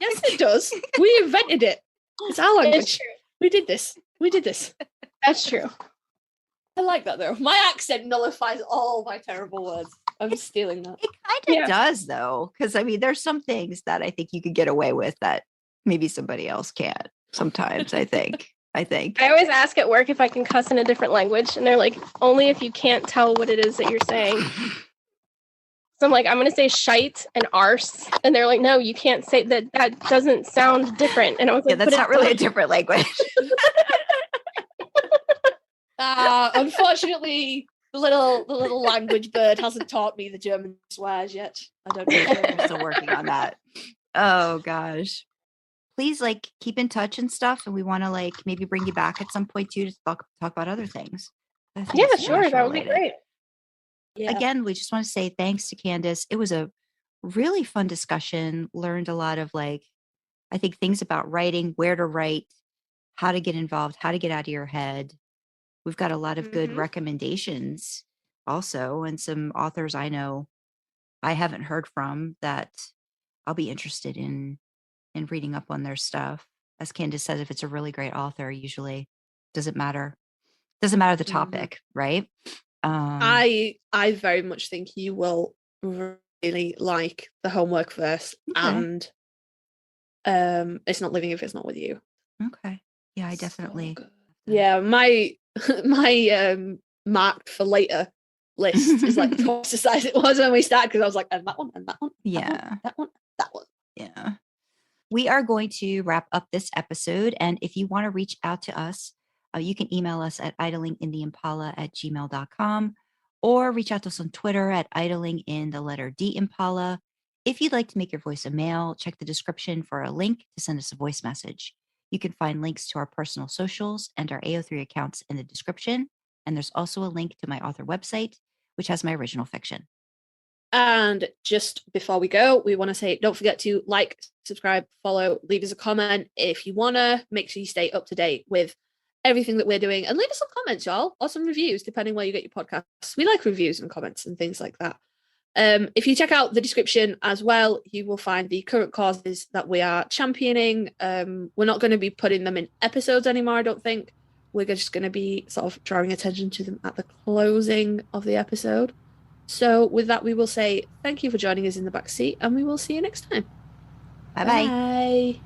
Yes, it does. We invented it. It's our language. It's true. We did this. That's true. I like that though. My accent nullifies all my terrible words. I'm stealing that. It kind of Yeah. does, though, because I mean, there's some things that I think you could get away with that maybe somebody else can't. Sometimes I think. I always ask at work if I can cuss in a different language, and they're like, only if you can't tell what it is that you're saying. So I'm like, I'm going to say shite and arse. And they're like, no, you can't say that. That doesn't sound different. And I was like, Yeah, that's "But not it really a does." different language. Unfortunately, the little language bird hasn't taught me the German swears yet. I don't know. I'm still working on that. Oh gosh. Please like keep in touch and stuff, and we want to like maybe bring you back at some point too to talk about other things. I think Yeah, it's sure. That would be related. great. Yeah. Again, we just want to say thanks to Candice. It was a really fun discussion. Learned a lot of like, I think things about writing, where to write, how to get involved, how to get out of your head. We've got a lot of good Mhm. recommendations also, and some authors I know I haven't heard from that I'll be interested in reading up on their stuff. As Candice says, if it's a really great author, usually doesn't matter the topic, right? I very much think you will really like the homework verse, Okay. and it's not living if it's not with you. Okay. Yeah, I definitely. So good. Yeah, my marked for later list is like twice the size it was when we started, because I was like, and that one, and that one, Yeah. that one, that one. Yeah. We are going to wrap up this episode. And if you want to reach out to us, you can email us at idlingintheimpala@gmail.com or reach out to us on Twitter at idlinginthe_D_Impala. If you'd like to make your voice a male, check the description for a link to send us a voice message. You can find links to our personal socials and our AO3 accounts in the description. And there's also a link to my author website, which has my original fiction. And just before we go, we want to say, don't forget to like, subscribe, follow, leave us a comment if you want to. Make sure you stay up to date with everything that we're doing, and leave us some comments, y'all, or some reviews, depending where you get your podcasts. We like reviews and comments and things like that. If you check out the description as well, you will find the current causes that we are championing. We're not going to be putting them in episodes anymore, I don't think. We're just going to be sort of drawing attention to them at the closing of the episode. So with that, we will say thank you for joining us in the backseat, and we will see you next time. Bye-bye. Bye.